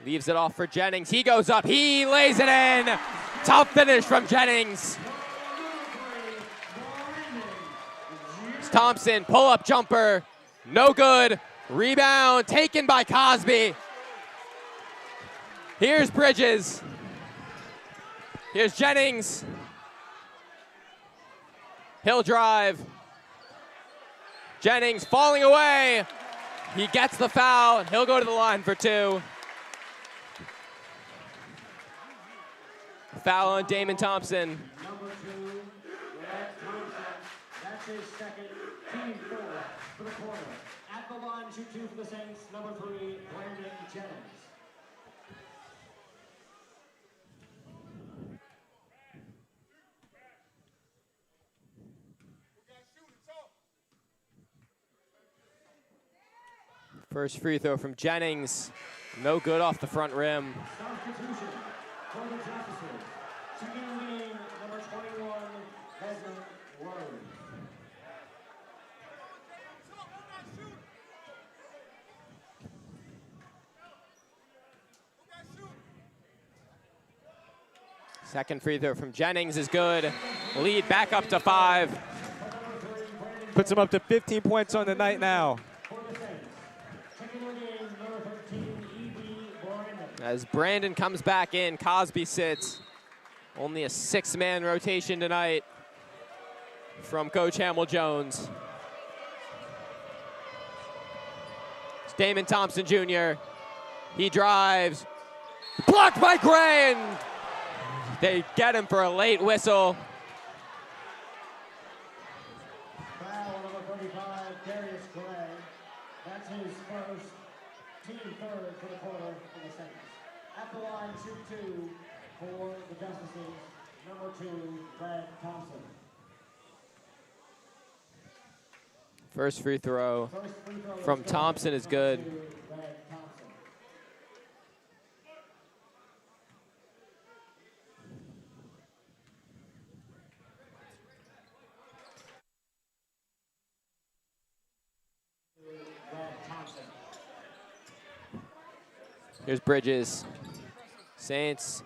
Leaves it off for Jennings. He goes up. He lays it in. Tough finish from Jennings. It's Thompson. Pull-up jumper. No good. Rebound taken by Cosby. Here's Bridges. Here's Jennings. He'll drive. Jennings falling away. He gets the foul. He'll go to the line for 2. Foul on Damon Thompson. Number 2, Brad Thompson. That's his second, team 4 for the quarter. At the line, shoot 2 for the Saints. Number 3, Brandon Jennings. First free throw from Jennings. No good off the front rim. Substitution for the Justices. Checking in the game, number 21, Desmond Rose. Second free throw from Jennings is good. Lead back up to 5. Puts him up to 15 points on the night now. As Brandon comes back in, Cosby sits. Only a 6-man rotation tonight from Coach Hamill-Jones. It's Damon Thompson Jr. He drives. Blocked by Gray, and they get him for a late whistle. Foul number 35, Darius Gray. That's his first, team 3rd for the quarter for the Saints. At the line, shoot 2 for the Justices. Number 2, Brad Thompson. First free throw First free throw from Thompson is good. Brad Thompson. Brad Thompson. Here's Bridges. Saints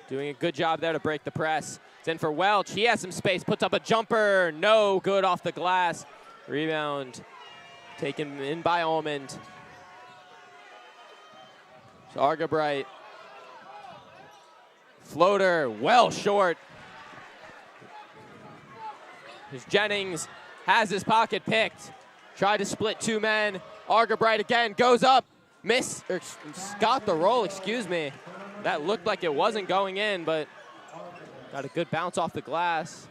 doing a good job there to break the press. It's in for Welch. He has some space, puts up a jumper. No good off the glass. Rebound taken in by Almond. It's Argabright. Floater, well short. Here's Jennings, has his pocket picked. Tried to split 2 men. Argabright again, goes up. Got the roll, excuse me. That looked like it wasn't going in, but got a good bounce off the glass.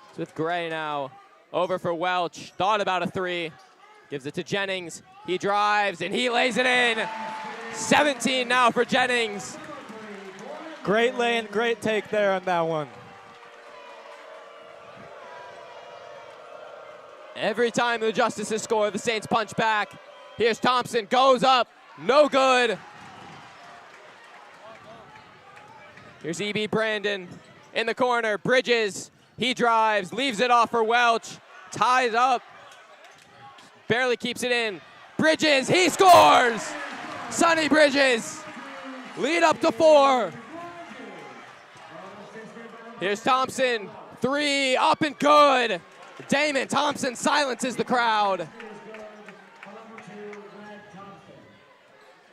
It's with Gray now. Over for Welch, thought about a 3. Gives it to Jennings. He drives, and he lays it in. 17 now for Jennings. Great lay and great take there on that one. Every time the Justices score, the Saints punch back. Here's Thompson, goes up, no good. Here's E.B. Brandon in the corner, Bridges. He drives, leaves it off for Welch, ties up, barely keeps it in. Bridges, he scores! Sonny Bridges, lead up to 4. Here's Thompson, 3, up and good. Damon Thompson silences the crowd.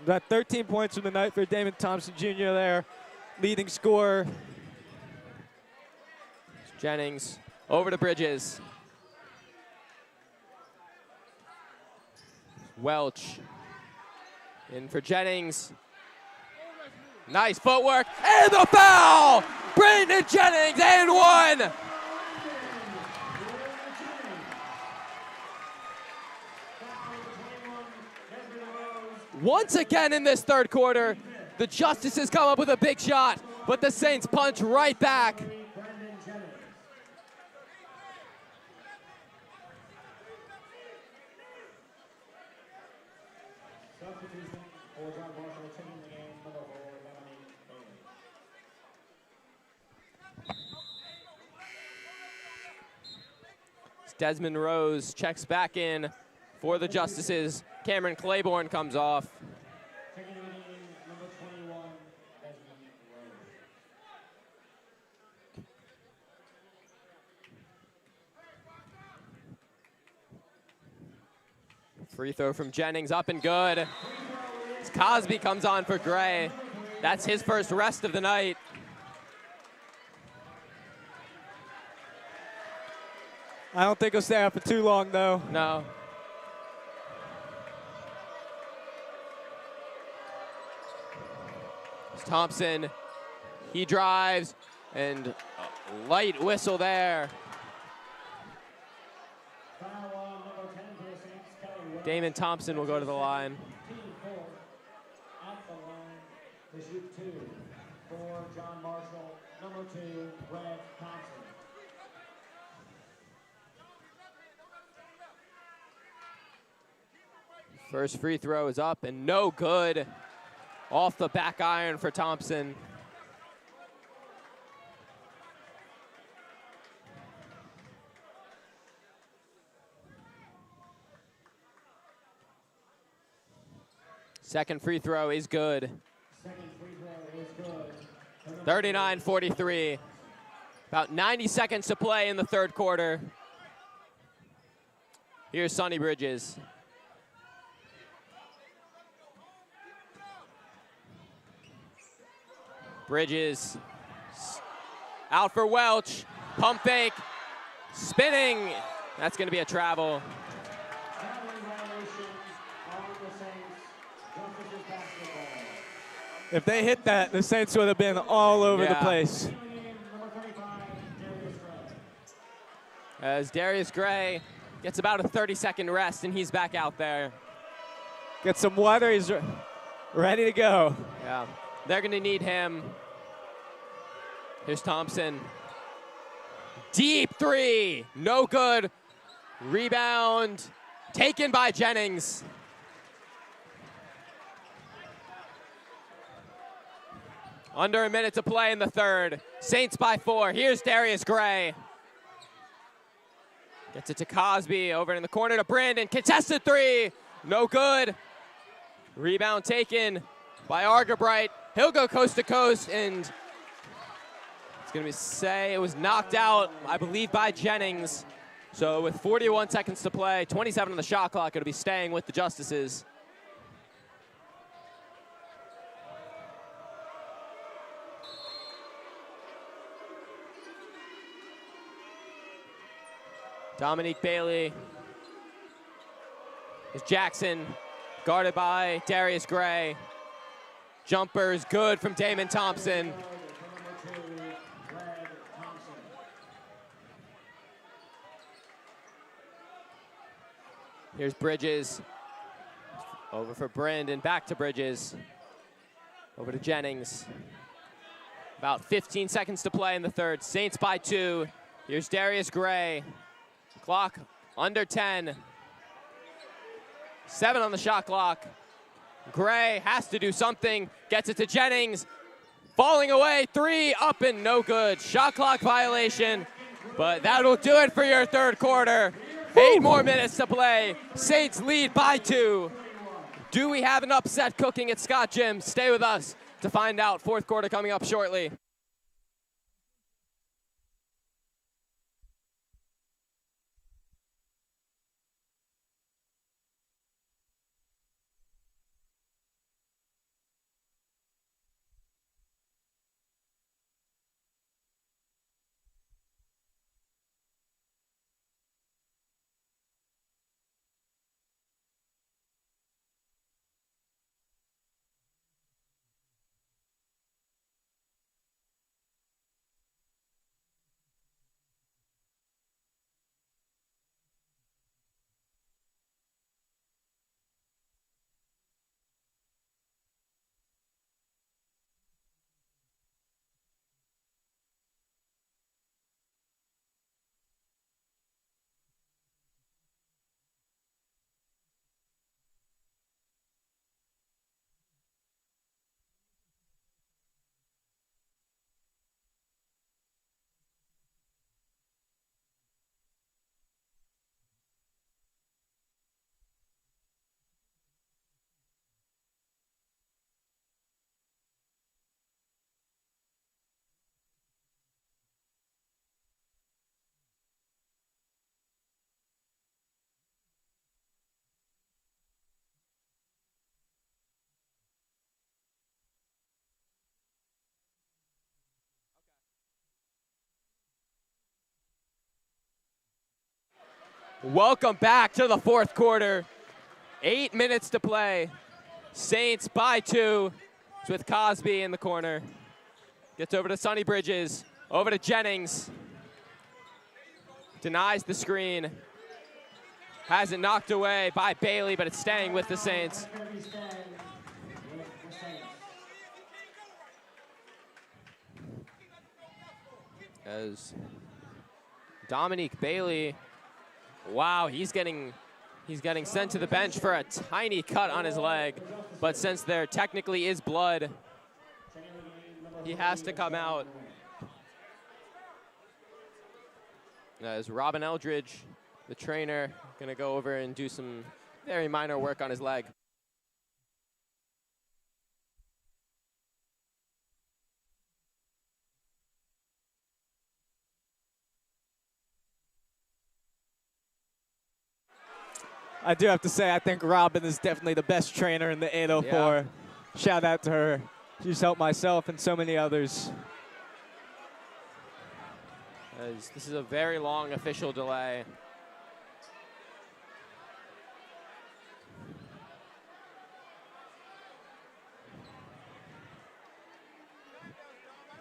Got 13 points from the night for Damon Thompson Jr. there, leading scorer. Jennings over to Bridges. Welch in for Jennings. Nice footwork, and the foul! Brandon Jennings, and 1! Once again in this 3rd quarter, the Justices come up with a big shot, but the Saints punch right back. Substitution for John Marshall, taking the game, number 4, Dominic Bailey. Desmond Rose checks back in For the Justices, Cameron Claiborne comes off. Checking in number 21, Desmond Rose. Free throw from Jennings, up and good. Cosby comes on for Gray. That's his first rest of the night. I don't think he'll stay out for too long, though. No. Thompson, he drives, and a light whistle there. Foul on number 10 for the Saints, Kelly Wells. Damon Thompson will go to the line. Team 4 at the line to shoot 2 for John Marshall. Number 2, Brad Thompson. First free throw is up and no good. Off the back iron for Thompson. Second free throw is good. Second free throw is good. 39-43. About 90 seconds to play in the third quarter. Here's Sonny Bridges. Bridges out for Welch. Pump fake. Spinning. That's going to be a travel. If they hit that, the Saints would have been all over the place. As Darius Gray gets about a 30-second rest, and he's back out there. Get some water. He's ready to go. Yeah. They're going to need him. Here's Thompson. Deep three. No good. Rebound taken by Jennings. Under a minute to play in the third. Saints by 4. Here's Darius Gray. Gets it to Cosby. Over in the corner to Brandon. Contested three. No good. Rebound taken by Argabright. He'll go coast to coast, and it's going to say it was knocked out, I believe, by Jennings. So with 41 seconds to play, 27 on the shot clock, it'll be staying with the Justices. Dominique Bailey. Is Jackson, guarded by Darius Gray. Jumpers good from Damon Thompson. Here's Bridges. Over for Brandon, back to Bridges. Over to Jennings. About 15 seconds to play in the third. Saints by 2. Here's Darius Gray. Clock under 10. 7 on the shot clock. Gray has to do something. Gets it to Jennings. Falling away. 3 up and no good. Shot clock violation. But that'll do it for your third quarter. 8 more minutes to play. Saints lead by 2. Do we have an upset cooking at Scott Gym? Stay with us to find out. Fourth quarter coming up shortly. Welcome back to the fourth quarter. 8 minutes to play. Saints by 2. It's with Cosby in the corner. Gets over to Sonny Bridges. Over to Jennings. Denies the screen. Has it knocked away by Bailey, but it's staying with the Saints. As Dominique Bailey, wow, he's getting sent to the bench for a tiny cut on his leg, but since there technically is blood, he has to come out. As Robin Eldridge, the trainer, gonna go over and do some very minor work on his leg. I do have to say, I think Robin is definitely the best trainer in the 804. Yeah. Shout out to her. She's helped myself and so many others. As this is a very long official delay.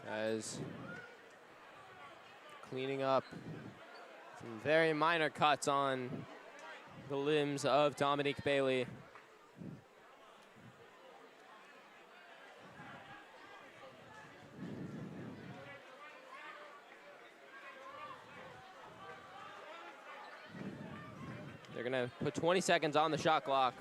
As cleaning up some very minor cuts on the limbs of Dominique Bailey. They're gonna put 20 seconds on the shot clock.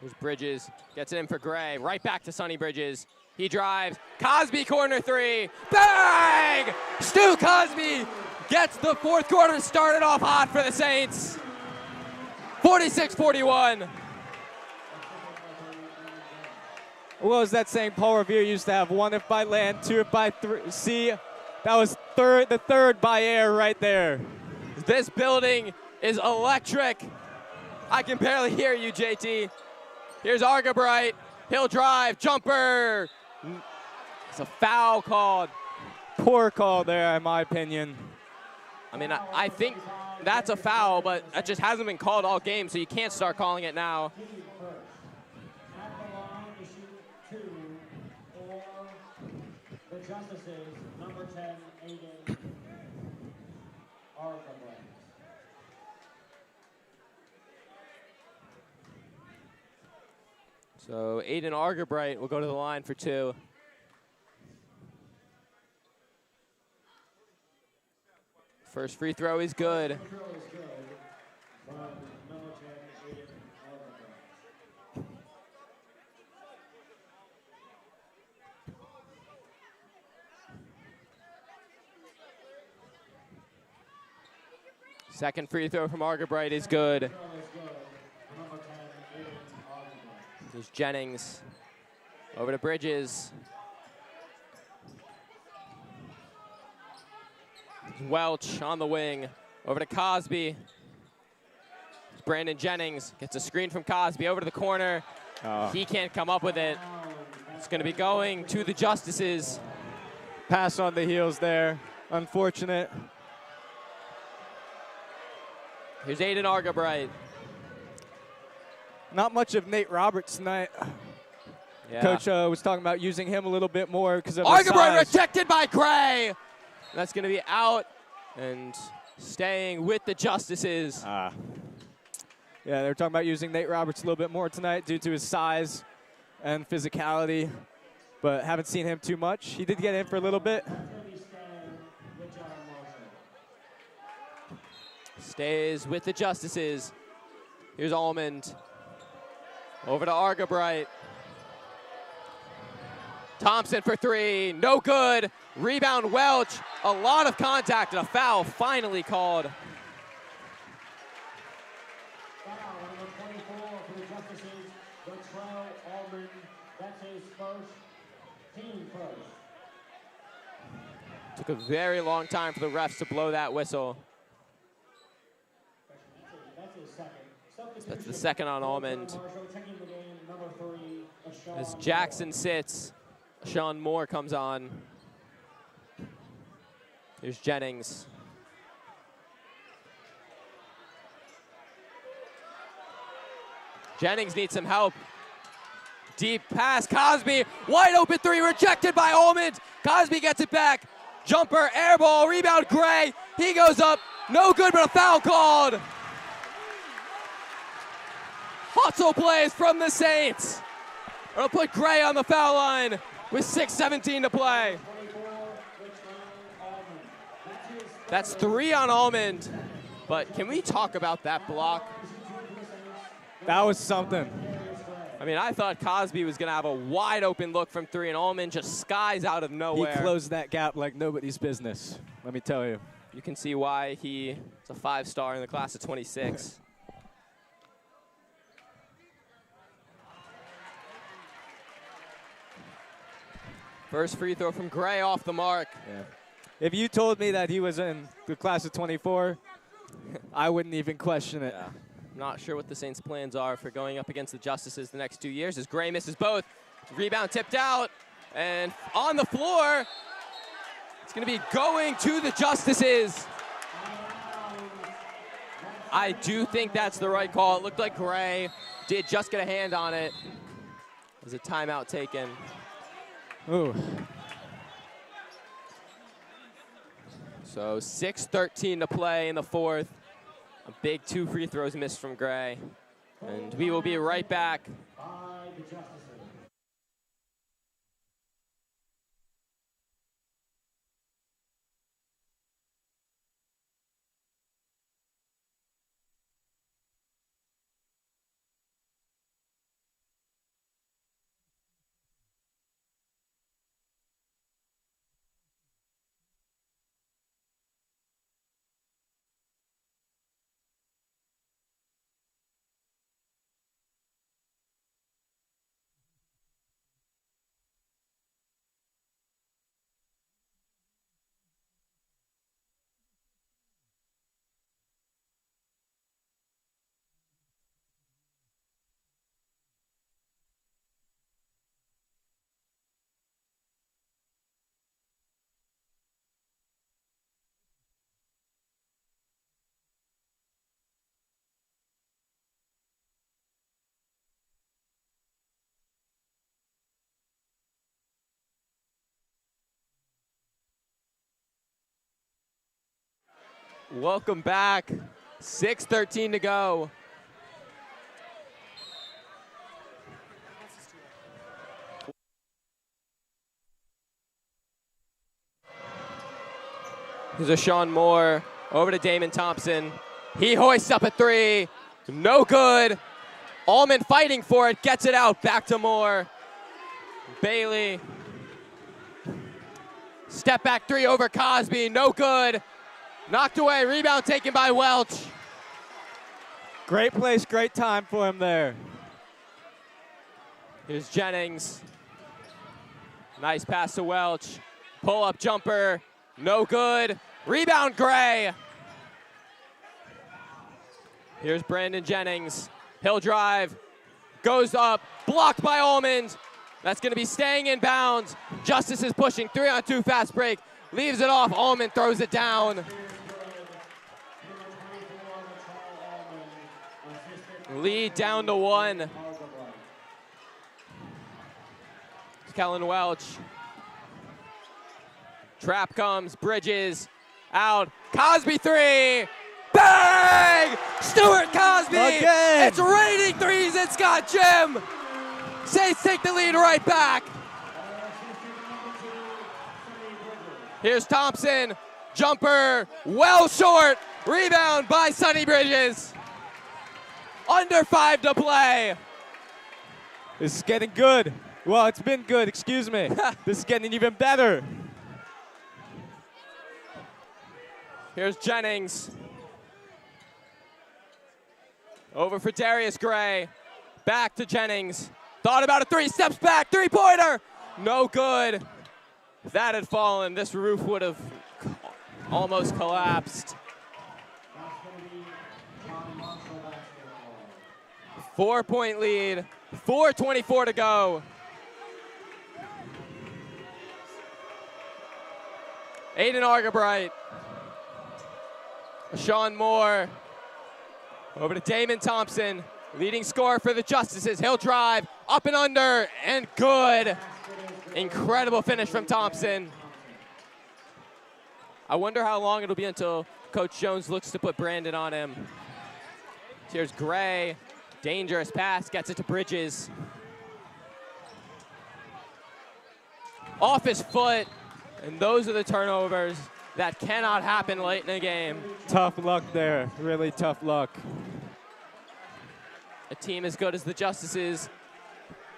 Here's Bridges, gets it in for Gray, right back to Sonny Bridges. He drives, Cosby corner 3, bang! Stu Cosby gets the fourth quarter started off hot for the Saints. 46-41. What was that saying Paul Revere used to have? 1 if by land, 2 if by sea. That was the third by air right there. This building is electric. I can barely hear you, JT. Here's Argabright. He'll drive, jumper. It's a foul called. Poor call there, in my opinion. I mean, I think that's a foul, but that just hasn't been called all game, so you can't start calling it now. The justices, number 10, Aiden Argabright. So Aiden Argabright will go to the line for 2. First free throw is good. Second free throw from Argabright is good. There's Jennings. Over to Bridges. Welch on the wing. Over to Cosby. Brandon Jennings gets a screen from Cosby over to the corner. He can't come up with it. It's going to be going to the justices. Pass on the heels there. Unfortunate. Here's Aiden Argabright. Not much of Nate Roberts tonight. Yeah. Coach was talking about using him a little bit more because of his Argabright size. rejected by Gray. That's going to be out and staying with the justices. Yeah, they were talking about using Nate Roberts a little bit more tonight due to his size and physicality, but haven't seen him too much. He did get in for a little bit. Stays with the justices. Here's Almond. Over to Argabright. Thompson for 3, no good. Rebound Welch, a lot of contact and a foul finally called. Foul, number 24 for the justices, Latrell Almond. That's his first, team first. Took a very long time for the refs to blow that whistle. That's his second. That's the second on Almond. As Jackson sits, Sean Moore comes on. Here's Jennings. Jennings needs some help. Deep pass, Cosby, wide open three, rejected by Almond. Cosby gets it back. Jumper, air ball, rebound, Gray. He goes up, no good, but a foul called. Hustle plays from the Saints. It'll put Gray on the foul line with 6:17 to play. That's 3 on Almond, but can we talk about that block? That was something. I mean, I thought Cosby was going to have a wide open look from 3, and Almond just skies out of nowhere. He closed that gap like nobody's business, let me tell you. You can see why he is a 5-star in the class of 26. First free throw from Gray off the mark. Yeah. If you told me that he was in the class of 24, I wouldn't even question it. Yeah. Not sure what the Saints' plans are for going up against the Justices the next 2 years as Gray misses both. Rebound tipped out, and on the floor, it's going to be going to the Justices. I do think that's the right call. It looked like Gray did just get a hand on it. There's a timeout taken. Ooh. So 6:13 to play in the fourth. A big 2 free throws missed from Gray. And we will be right back. Welcome back. 6:13 to go. Here's a Sean Moore over to Damon Thompson. He hoists up a 3. No good. Almond fighting for it, gets it out. Back to Moore. Bailey. Step back 3 over Cosby. No good. Knocked away, rebound taken by Welch. Great place, great time for him there. Here's Jennings. Nice pass to Welch. Pull-up jumper, no good. Rebound, Gray. Here's Brandon Jennings. He'll drive, goes up, blocked by Almond. That's gonna be staying in bounds. Justice is pushing, 3-on-2 fast break. Leaves it off, Almond throws it down. Lead down to 1. Kellen Welch. Trap comes, Bridges, out. Cosby 3, bang! Stuart Cosby! Again. It's raining threes at Scott Gym. Saints take the lead right back. Here's Thompson, jumper, well short. Rebound by Sonny Bridges. Under 5 to play. This is getting good. Well, it's been good, excuse me. This is getting even better. Here's Jennings. Over for Darius Gray. Back to Jennings. Thought about a 3, steps back, 3-pointer. No good. If that had fallen, this roof would have almost collapsed. 4-point lead, 4:24 to go. Aiden Argabright. Sean Moore. Over to Damon Thompson. Leading scorer for the Justices. He'll drive up and under, and good. Incredible finish from Thompson. I wonder how long it'll be until Coach Jones looks to put Brandon on him. Here's Gray. Dangerous pass, gets it to Bridges. Off his foot, and those are the turnovers that cannot happen late in a game. Tough luck there, really tough luck. A team as good as the Justices,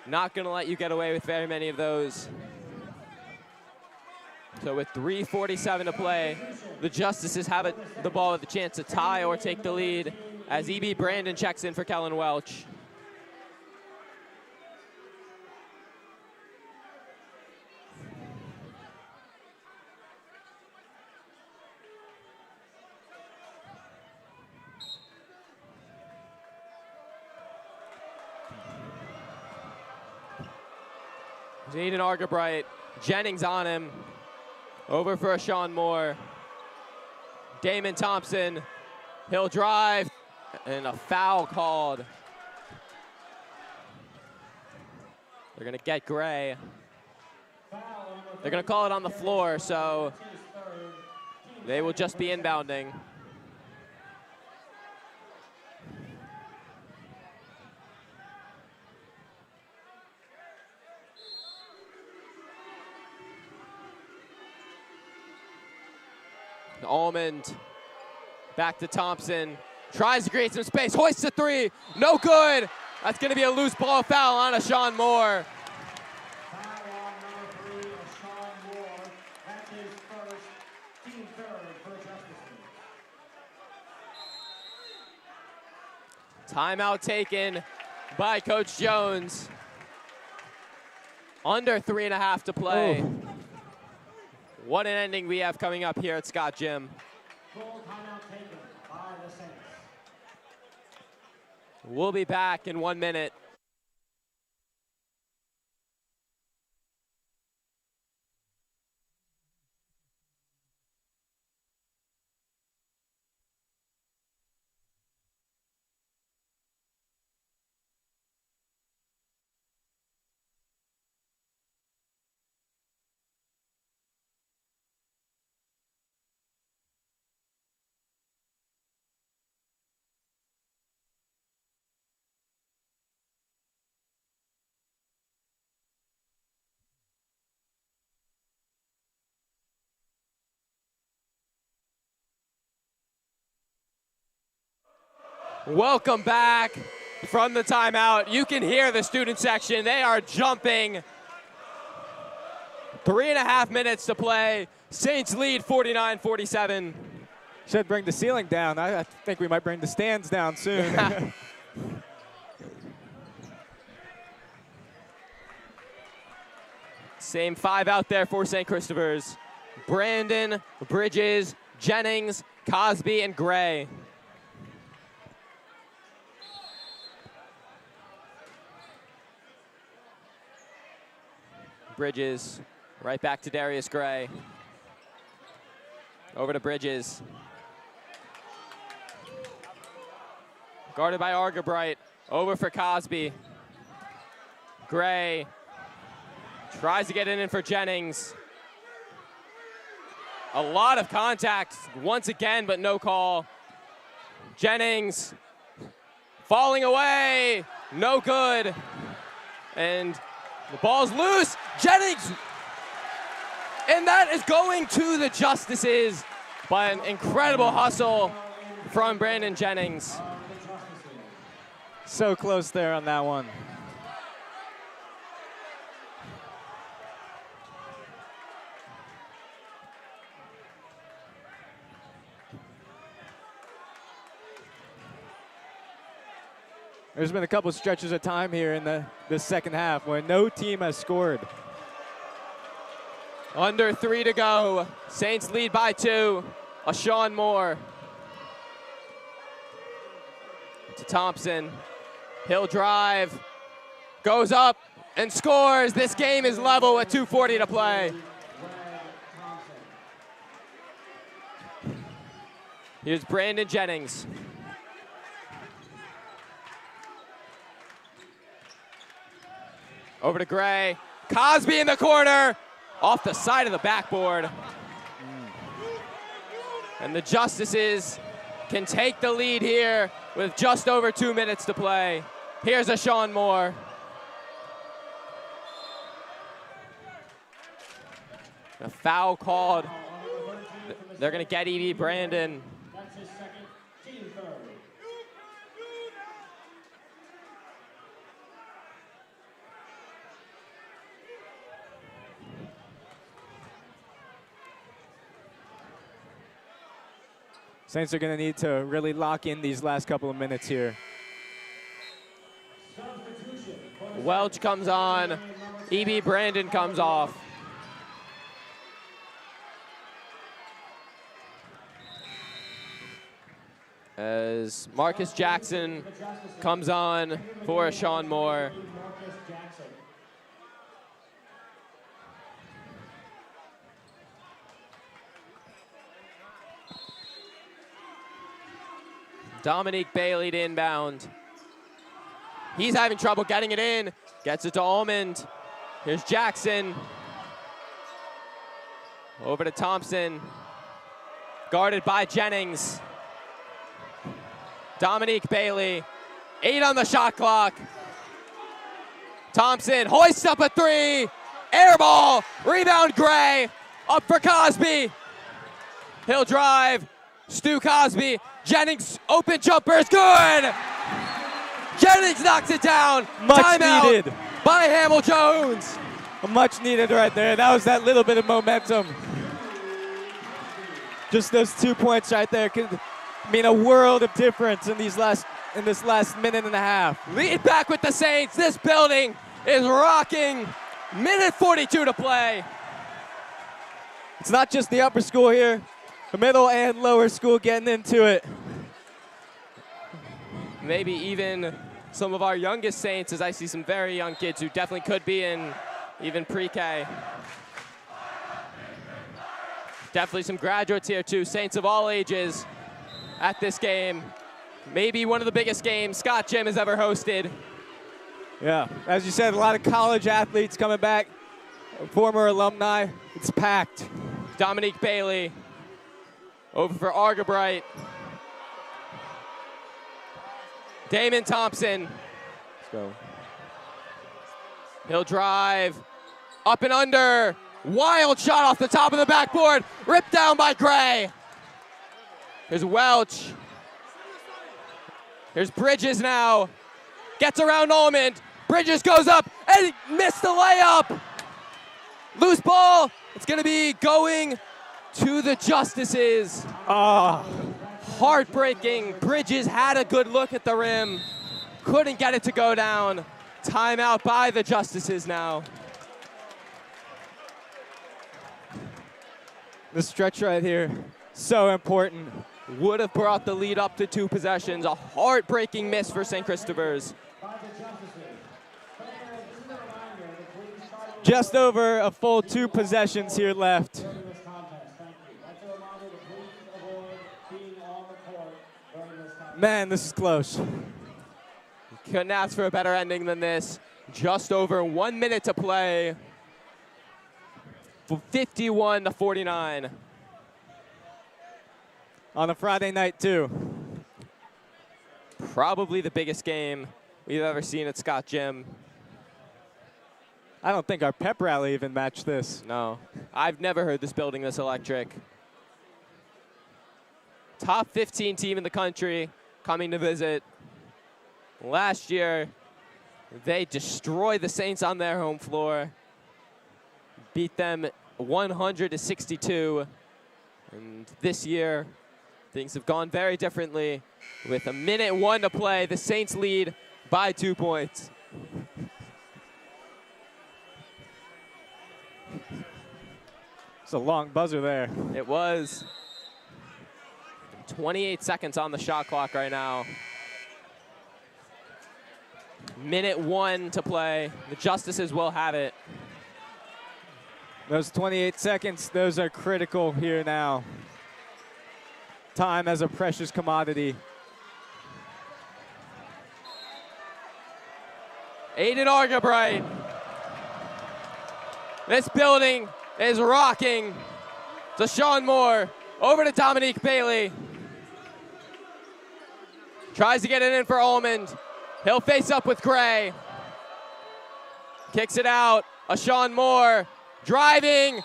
not gonna let you get away with very many of those. So with 3:47 to play, the Justices have the ball with a chance to tie or take the lead as EB Brandon checks in for Kellen Welch. Aiden Argabright, Jennings on him. Over for Sean Moore. Damon Thompson, he'll drive, and a foul called. They're gonna get Gray. They're gonna call it on the floor, so they will just be inbounding. Almond, back to Thompson, tries to create some space, hoists a three, no good. That's gonna be a loose ball foul on a Sean Moore. Foul on number 3, Sean Moore. That's his first, team third for Justices. Timeout taken by Coach Jones. Under 3.5 to play. Oh. What an ending we have coming up here at Scott Gym. Full timeout taken by the Saints. We'll be back in 1 minute. Welcome back from the timeout. You can hear the student section. They are jumping. 3.5 minutes to play. Saints lead 49-47. Should bring the ceiling down. I think we might bring the stands down soon. Same 5 out there for St. Christopher's. Brandon, Bridges, Jennings, Cosby, and Gray. Bridges, right back to Darius Gray. Over to Bridges. Guarded by Argabright. Over for Cosby. Gray tries to get it in for Jennings. A lot of contact once again, but no call. Jennings falling away, no good. And the ball's loose, Jennings! And that is going to the Justices by an incredible hustle from Brandon Jennings. So close there on that one. There's been a couple stretches of time here in the second half when no team has scored. Under 3 to go. Saints lead by 2. A Sean Moore. To Thompson. He'll drive. Goes up and scores. This game is level with 2:40 to play. Here's Brandon Jennings. Over to Gray. Cosby in the corner. Off the side of the backboard. And the Justices can take the lead here with just over 2 minutes to play. Here's a Sean Moore. A foul called. They're going to get E.B. Brandon. That's his second, team third. Saints are going to need to really lock in these last couple of minutes here. Welch comes on. E.B. Brandon comes off. As Marcus Jackson comes on for Sean Moore. Dominique Bailey to inbound. He's having trouble getting it in. Gets it to Almond. Here's Jackson. Over to Thompson. Guarded by Jennings. Dominique Bailey. 8 on the shot clock. Thompson hoists up a 3. Air ball. Rebound Gray. Up for Cosby. He'll drive. Stu Cosby. Jennings open jumper is good. Jennings knocks it down. Much Timeout needed by Hamill Jones. Much needed right there. That was that little bit of momentum. Just those 2 points right there could mean a world of difference in this last minute and a half. Lead back with the Saints. This building is rocking. Minute 42 to play. It's not just the upper school here. The middle and lower school getting into it. Maybe even some of our youngest Saints, as I see some very young kids who definitely could be in even pre-K. Definitely some graduates here too. Saints of all ages at this game. Maybe one of the biggest games Scott Gym has ever hosted. Yeah, as you said, a lot of college athletes coming back, former alumni. It's packed. Dominique Bailey over for Argabright. Damon Thompson. Let's go. He'll drive. Up and under. Wild shot off the top of the backboard. Ripped down by Gray. Here's Welch. Here's Bridges now. Gets around Almond. Bridges goes up and he missed the layup. Loose ball. It's going to be going to the Justices. Heartbreaking. Bridges had a good look at the rim. Couldn't get it to go down. Timeout by the Justices now. The stretch right here, so important. Would have brought the lead up to 2 possessions. A heartbreaking miss for St. Christopher's. Just over a full 2 possessions here left. Man, this is close. Couldn't ask for a better ending than this. Just over 1 minute to play. 51-49. On a Friday night, too. Probably the biggest game we've ever seen at Scott Gym. I don't think our pep rally even matched this. No, I've never heard this building this electric. Top 15 team in the country coming to visit. Last year, they destroyed the Saints on their home floor. Beat them 100-62. And this year, things have gone very differently. With a minute 1 to play, the Saints lead by 2 points. It's a long buzzer there. It was. 28 seconds on the shot clock right now. Minute 1 to play. The Justices will have it. Those 28 seconds, those are critical here now. time as a precious commodity. Aiden Argabright. This building is rocking. To Sean Moore, over to Dominique Bailey. Tries to get it in for Almond. He'll face up with Gray. Kicks it out. A Sean Moore driving.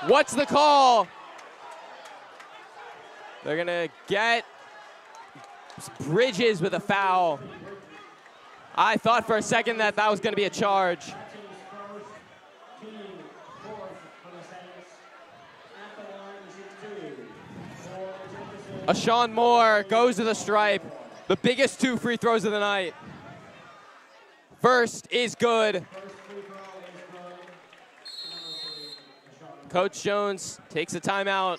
What's the call? They're gonna get Bridges with a foul. I thought for a second that was gonna be a charge. A Sean Moore goes to the stripe. The biggest 2 free throws of the night. First is good. Coach Jones takes a timeout.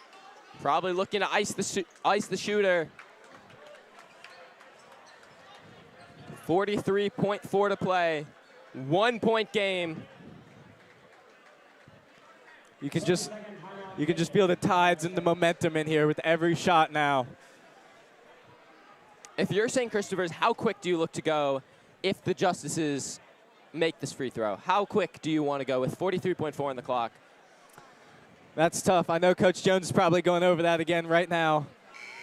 Probably looking to ice the shooter. 43.4 to play. 1-point game. You can just feel the tides and the momentum in here with every shot now. If you're St. Christopher's, how quick do you look to go if the Justices make this free throw? How quick do you want to go with 43.4 on the clock? That's tough. I know Coach Jones is probably going over that again right now,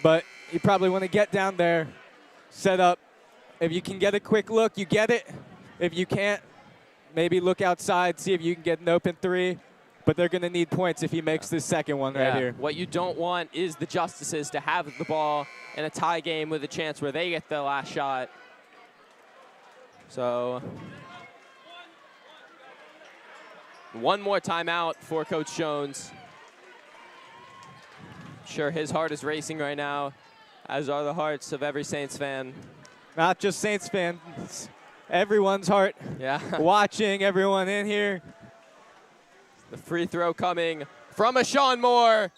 but you probably want to get down there, set up. If you can get a quick look, you get it. If you can't, maybe look outside, see if you can get an open 3. But they're going to need points if he makes this second one right here. What you don't want is the Justices to have the ball in a tie game with a chance where they get the last shot. So one more timeout for Coach Jones. I'm sure his heart is racing right now, as are the hearts of every Saints fan. Not just Saints fans, everyone's heart. Yeah. Watching, everyone in here. The free throw coming from a Sean Moore.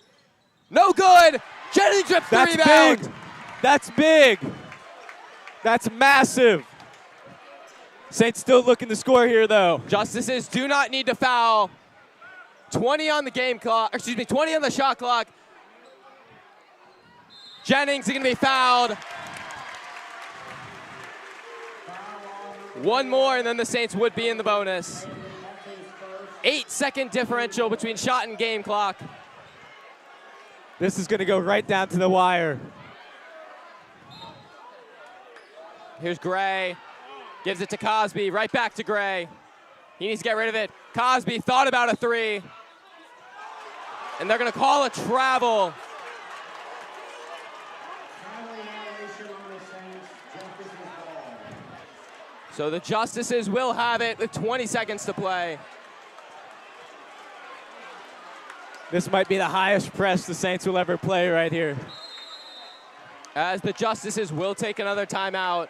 No good. Jennings with the rebound. Big. That's big. That's massive. Saints still looking to score here, though. Justices do not need to foul. 20 on the game clock. Excuse me, 20 on the shot clock. Jennings is going to be fouled. One more, and then the Saints would be in the bonus. 8-second differential between shot and game clock. This is going to go right down to the wire. Here's Gray. Gives it to Cosby. Right back to Gray. He needs to get rid of it. Cosby thought about a 3. And they're going to call a travel. So the Justices will have it with 20 seconds to play. This might be the highest press the Saints will ever play right here. As the Justices will take another timeout.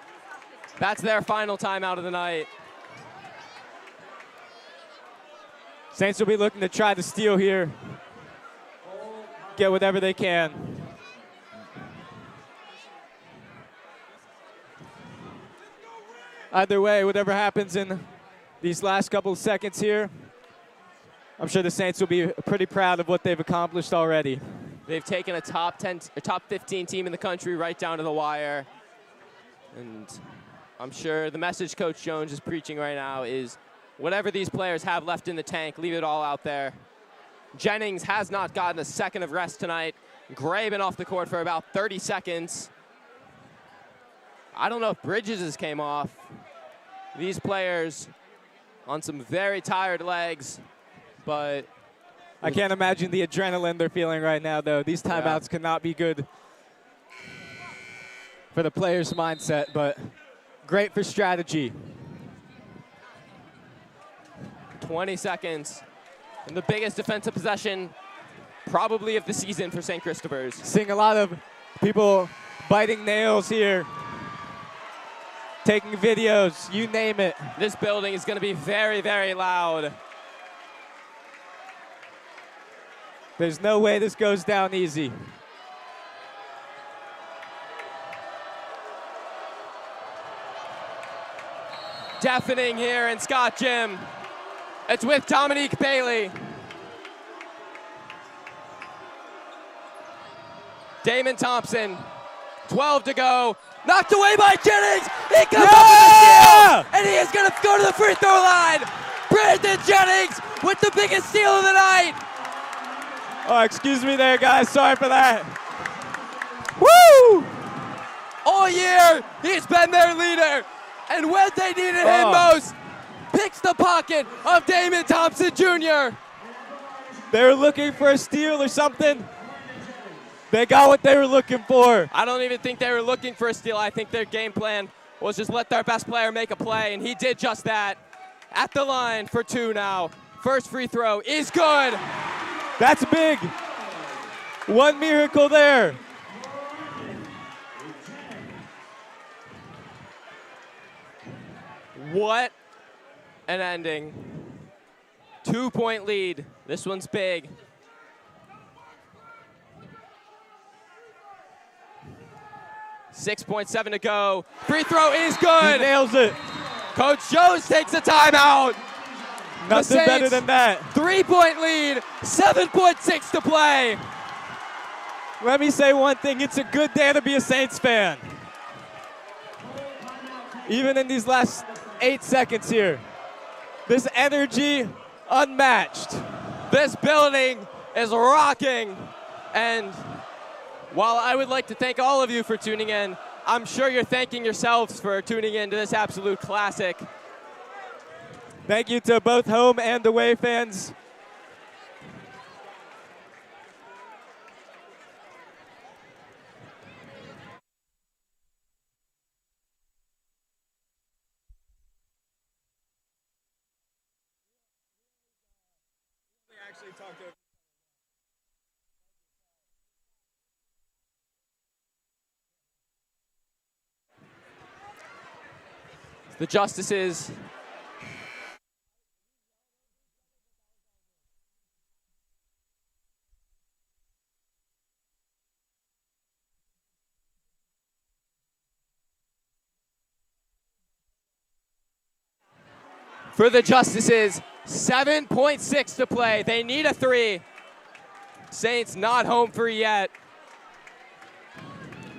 That's their final timeout of the night. Saints will be looking to try to steal here. Get whatever they can. Either way, whatever happens in these last couple of seconds here, I'm sure the Saints will be pretty proud of what they've accomplished already. They've taken a top 15 team in the country right down to the wire. And I'm sure the message Coach Jones is preaching right now is whatever these players have left in the tank, leave it all out there. Jennings has not gotten a second of rest tonight. Gray been off the court for about 30 seconds. I don't know if Bridges came off. These players on some very tired legs, but I can't imagine the adrenaline they're feeling right now, though. These timeouts cannot be good for the players' mindset, but great for strategy. 20 seconds. And the biggest defensive possession probably of the season for St. Christopher's. Seeing a lot of people biting nails here, taking videos, you name it. This building is going to be very, very loud. There's no way this goes down easy. Deafening here in Scott Gym. It's with Dominique Bailey. Damon Thompson, 12 to go. Knocked away by Jennings. He comes up with the steal, and he is going to go to the free throw line. Brandon Jennings with the biggest steal of the night. Oh, excuse me there, guys. Sorry for that. Woo! All year, he's been their leader. And when they needed him most, picks the pocket of Damon Thompson Jr. They were looking for a steal or something. They got what they were looking for. I don't even think they were looking for a steal. I think their game plan was just let their best player make a play, and he did just that. At the line for 2 now. First free throw is good. That's big. One miracle there. What an ending. 2-point lead. This one's big. .7 to go. Free throw is good. He nails it. Coach Jones takes a timeout. Nothing better than that. 3-point lead. 7.6 to play. Let me say one thing. It's a good day to be a Saints fan. Even in these last 8 seconds here. This energy unmatched. This building is rocking. And while I would like to thank all of you for tuning in, I'm sure you're thanking yourselves for tuning in to this absolute classic. Thank you to both home and away fans. The Justices for the Justices, 7.6 to play. They need a 3. Saints not home free yet.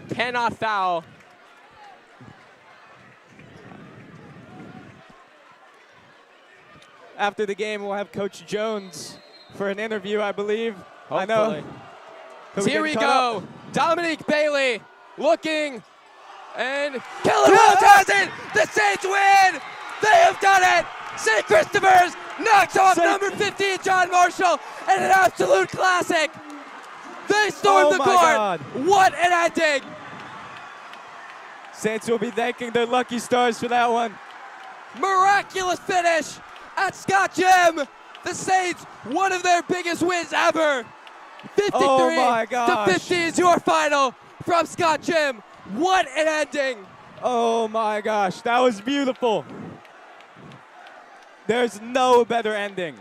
Cannot foul. After the game, we'll have Coach Jones for an interview, I believe. Hopefully. I know. Here we go. Dominique Bailey looking, and Kellen Wells has it. The Saints win. They have done it. St. Christopher's knocks off number 15, John Marshall, and an absolute classic. They stormed the court. God. What an ending. Saints will be thanking their lucky stars for that one. Miraculous finish at Scott Gym. The Saints, one of their biggest wins ever. 53-50 is your final from Scott Gym. What an ending. Oh my gosh, that was beautiful. There's no better ending.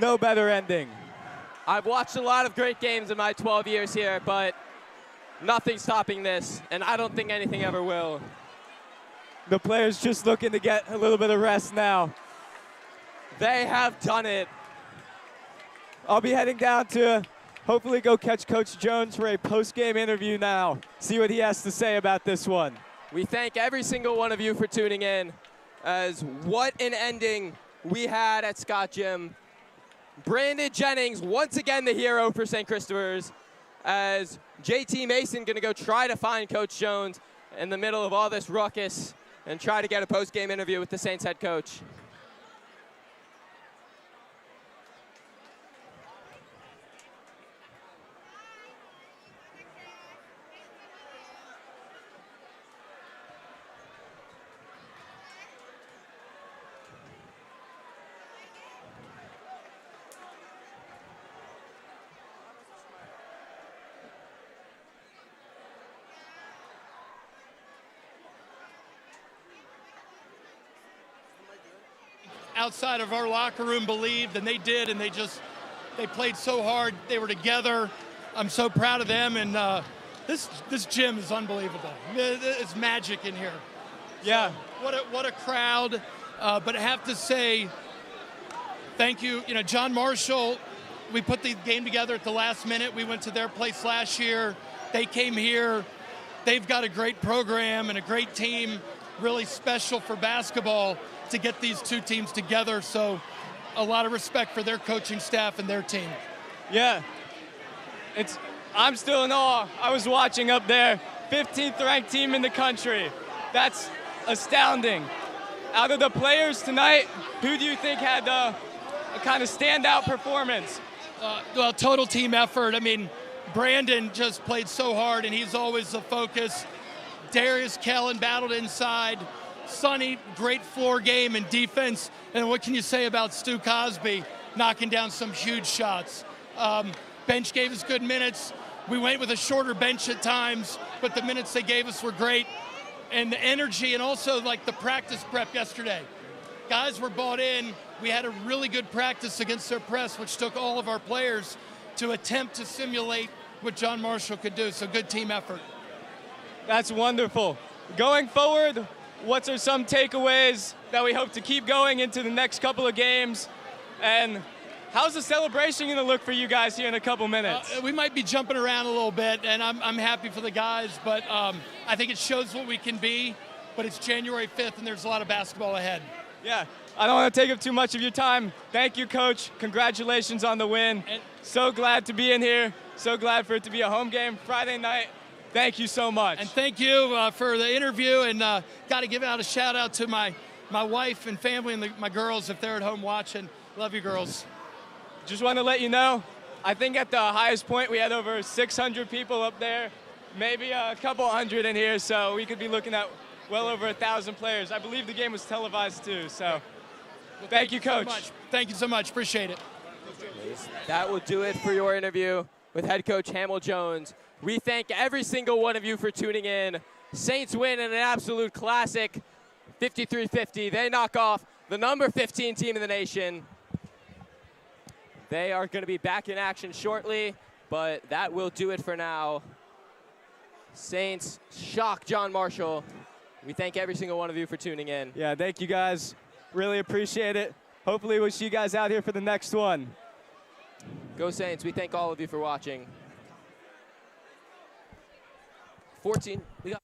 No better ending. I've watched a lot of great games in my 12 years here, but nothing's topping this, and I don't think anything ever will. The players just looking to get a little bit of rest now. They have done it. I'll be heading down to hopefully go catch Coach Jones for a post-game interview now. See what he has to say about this one. We thank every single one of you for tuning in, as what an ending we had at Scott Gym. Brandon Jennings, once again the hero for St. Christopher's, as JT Mason going to go try to find Coach Jones in the middle of all this ruckus and try to get a post-game interview with the Saints head coach. Outside of our locker room believed, and they did, and they played so hard. They were together. I'm so proud of them, and this gym is unbelievable. It's magic in here. Yeah. So, what a crowd. But I have to say, thank you. You know, John Marshall, we put the game together at the last minute. We went to their place last year. They came here. They've got a great program and a great team, really special for basketball to get these two teams together. So a lot of respect for their coaching staff and their team. Yeah, I'm still in awe. I was watching up there, 15th ranked team in the country. That's astounding. Out of the players tonight, who do you think had a kind of standout performance? Well, total team effort. I mean, Brandon just played so hard, and he's always the focus. Darius Kellen battled inside. Sonny, great floor game and defense. And what can you say about Stu Cosby knocking down some huge shots? Bench gave us good minutes. We went with a shorter bench at times, but the minutes they gave us were great. And the energy, and also like the practice prep yesterday. Guys were bought in. We had a really good practice against their press, which took all of our players to attempt to simulate what John Marshall could do. So good team effort. That's wonderful. Going forward, what are some takeaways that we hope to keep going into the next couple of games? And how's the celebration going to look for you guys here in a couple minutes? We might be jumping around a little bit, and I'm happy for the guys, but I think it shows what we can be. But it's January 5th, and there's a lot of basketball ahead. Yeah, I don't want to take up too much of your time. Thank you, Coach. Congratulations on the win. And so glad to be in here. So glad for it to be a home game Friday night. Thank you so much. And thank you for the interview, and got to give out a shout-out to my wife and family and my girls if they're at home watching. Love you, girls. Just want to let you know, I think at the highest point we had over 600 people up there, maybe a couple hundred in here, so we could be looking at well over 1,000 players. I believe the game was televised too, so well, thank you, Coach. So much. Thank you so much. Appreciate it. That will do it for your interview with head coach Hamill Jones. We thank every single one of you for tuning in. Saints win in an absolute classic, 53-50. They knock off the number 15 team in the nation. They are going to be back in action shortly, but that will do it for now. Saints shock John Marshall. We thank every single one of you for tuning in. Yeah, thank you guys. Really appreciate it. Hopefully we'll see you guys out here for the next one. Go Saints. We thank all of you for watching. 14. We got